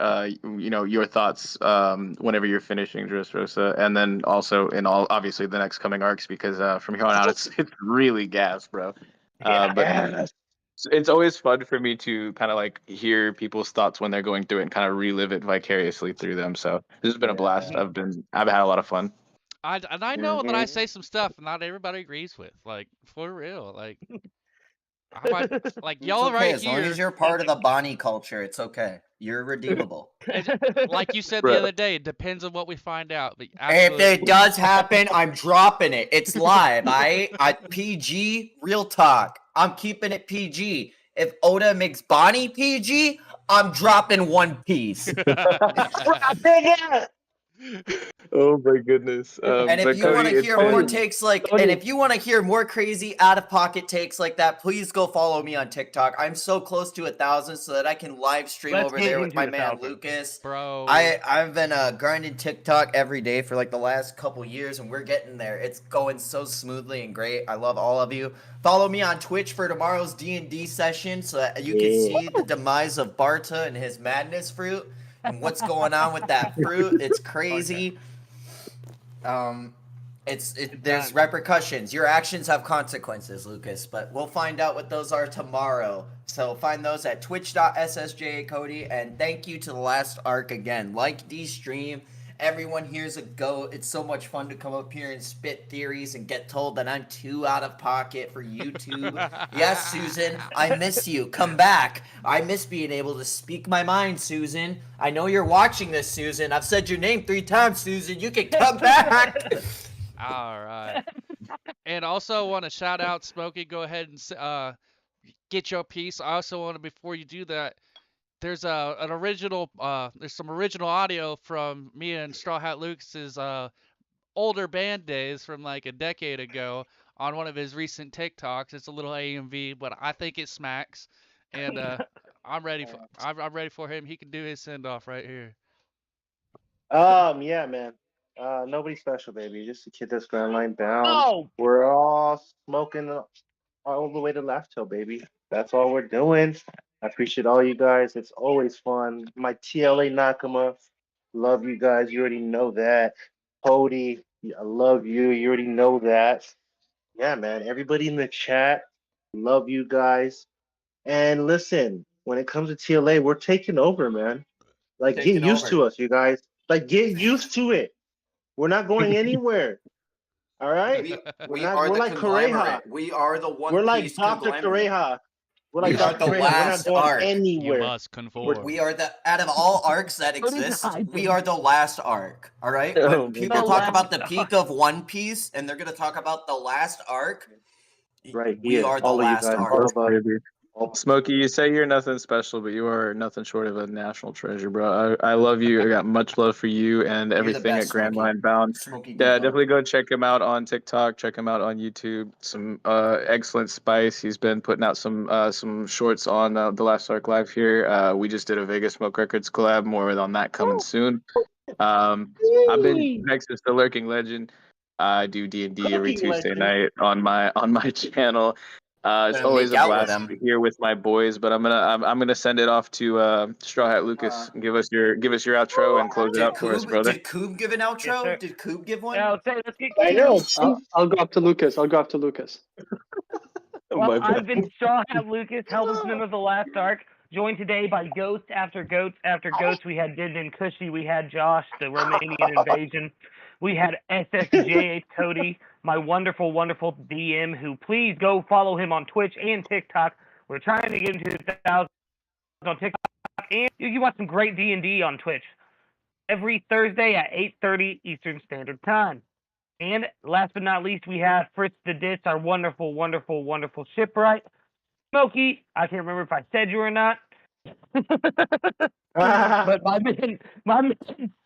your thoughts whenever you're finishing Dressrosa, and then also in all obviously the next coming arcs because from here on out it's really gas, bro. But it's always fun for me to kind of like hear people's thoughts when they're going through it and kind of relive it vicariously through them. So this has been a blast. I've had a lot of fun. I know that I say some stuff not everybody agrees with, like for real, like like It's y'all okay, right as long here. as you're part of the Bonnie culture, it's okay. You're redeemable. Like you said Bro. the other day, it depends on what we find out. But If absolutely, it does happen, I'm dropping it. It's live, I PG, real talk. I'm keeping it PG. If Oda makes Bonnie PG, I'm dropping One Piece. Oh my goodness. And if you want to hear more takes and if you want to hear more crazy out of pocket takes like that, please go follow me on TikTok. I'm so close to 1,000 so that I can live stream Let's over get there with into my the man 1,000. Lucas. bro. I've been grinding TikTok every day for like the last couple years, and we're getting there. It's going so smoothly and great. I love all of you. Follow me on Twitch for tomorrow's D&D session so that you can see the demise of Barta and his madness fruit and what's going on with that fruit. It's crazy. There's repercussions. Your actions have consequences, Lucas, but we'll find out what those are tomorrow. So find those at twitch.ssjcody, and thank you to the last arc again. Like D-Stream, everyone here's a goat. It's so much fun to come up here and spit theories and get told that I'm too out of pocket for YouTube. Yes, Susan, I miss you. Come back. I miss being able to speak my mind, Susan. I know you're watching this, Susan. I've said your name 3 times, Susan. You can come back. All right. And also want to shout out Smokey. Go ahead and get your piece. I also want to, before you do that, there's an original there's some original audio from me and Straw Hat Lucas's older band days from like a decade ago on one of his recent TikToks. It's a little AMV, but I think it smacks. And I'm ready for him. He can do his send off right here. Yeah, man. Nobody special, baby. Just a kid that's Grand Line bound. Oh, We're all smoking all the way to Left Hill, baby. That's all we're doing. I appreciate all you guys. It's always fun. My TLA Nakama, love you guys. You already know that. Cody, I love you. You already know that. Yeah, man. Everybody in the chat, love you guys. And listen, when it comes to TLA, we're taking over, man. Like, get used to us, you guys. Like, get used to it. We're not going anywhere. All right? We're like Corrida. We are the one. We're like Dr. Corrida. We're like Dr. Corrida. We're not going anywhere. You must conform. We are out of all arcs that exist, we are the last arc. All right? When people talk about the peak of One Piece and they're going to talk about the last arc, right? We are the last arc. Smokey, you say you're nothing special, but you are nothing short of a national treasure, bro. I love you. I got much love for you and everything at Grand Line Bound. Yeah, definitely go check him out on TikTok. Check him out on YouTube. Some excellent spice. He's been putting out some shorts on the Last Arc Live here. We just did a Vegas Smoke Records collab. More on that coming soon. I've been Nexus the Lurking Legend. I do D&D every Tuesday night on my channel. It's always a blast to be here with my boys, but I'm gonna send it off to Straw Hat Lucas. Give us your outro and close it out for us, brother. Did Coob give an outro? Yes, did Coob give one? Yeah, let's get I know. I'll go up to Lucas. Well, I've been Straw Hat Lucas, helmsman of the last arc, joined today by Ghost after Goats after Goats. We had Din and Cushy, we had Josh, the Romanian invasion. We had SSJ Cody, my wonderful, wonderful DM, who please go follow him on Twitch and TikTok. We're trying to get him to 1,000 on TikTok. And you want some great D&D on Twitch every Thursday at 8:30 Eastern Standard Time. And last but not least, we have Fritz the Ditz, our wonderful, wonderful, wonderful shipwright. Smokey, I can't remember if I said you or not. But my man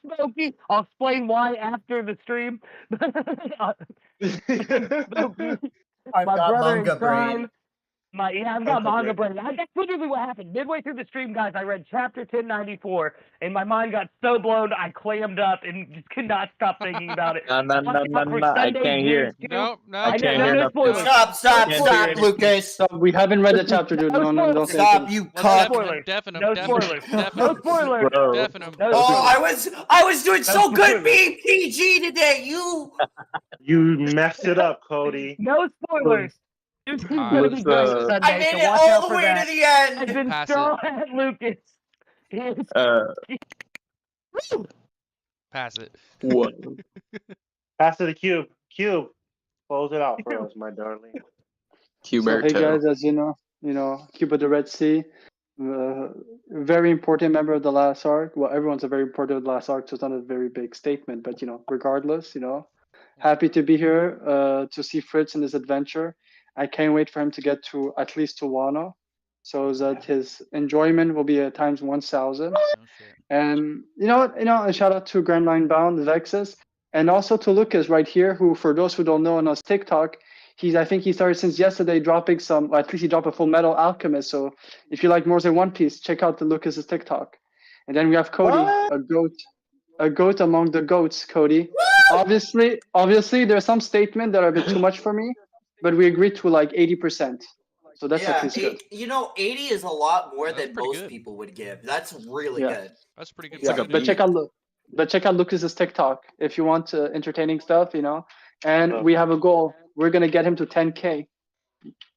Smokey, I'll explain why after the stream. Smokey, my brother in crime. I've got manga brain. That's literally what happened. Midway through the stream, guys, I read chapter 1094, and my mind got so blown, I clammed up and just could not stop thinking about it. No, I can't hear. No, I can't hear spoilers. Stop, Lucas. We haven't read the chapter, dude. No, don't say Stop, anything. you No cuck. spoilers. No spoilers. No spoilers. Oh, I was doing so good being PG today. You messed it up, Cody. No spoilers. It's gonna be let's, great Sunday, I made so it watch all out the for way that. to the end. I've been Pass Straw Hat Lucas. Pass it. What? Pass it to Cube. Cube, close it out for us, my darling. So, hey guys, as you know, Cube of the Red Sea, very important member of the last arc. Well, everyone's a very important of the last arc, so it's not a very big statement, but regardless, happy to be here to see Fritz in his adventure. I can't wait for him to get to at least to Wano, so that his enjoyment will be at times 1,000. And a shout out to Grand Line Bound, Vexus, and also to Lucas right here, who, for those who don't know, on his TikTok, I think he started since yesterday dropping at least he dropped a Full Metal Alchemist. So if you like more than One Piece, check out the Lucas's TikTok. And then we have Cody, a goat among the goats, Cody. Obviously, there's some statements that are a bit too much for me, but we agreed to like 80%. So that's at least good. 80 is a lot more than most good. people would give. That's really good. That's pretty good. Yeah, but check out Lucas's TikTok if you want entertaining stuff, And we have a goal. We're gonna get him to 10K.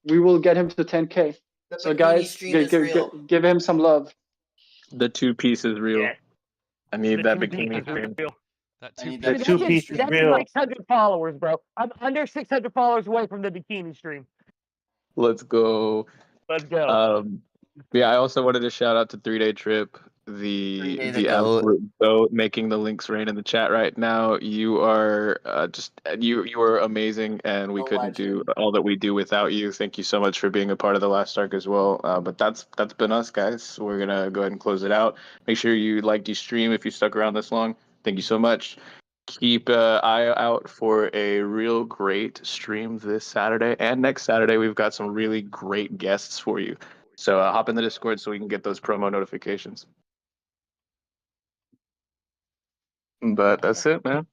We will get him to 10K. So guys, give him some love. The 2-piece is real. Yeah. I need that The bikini stream. The 2-piece is That's real. 600 followers, bro. I'm under 600 followers away from the bikini stream. Let's go. Let's go. Yeah, I also wanted to shout out to 3-Day Trip, the absolute goat, making the links rain in the chat right now. You are you are amazing, and we couldn't do all that we do without you. Thank you so much for being a part of the last arc as well. But that's been us, guys. We're gonna go ahead and close it out. Make sure you liked your stream if you stuck around this long. Thank you so much. keep an eye out for a real great stream this Saturday and next Saturday. We've got some really great guests for you. So hop in the Discord so we can get those promo notifications. But that's it, man.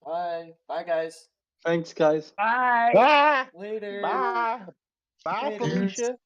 Bye. Bye, guys. Thanks, guys. Bye. Bye. Later. Bye. Bye, Later. Felicia.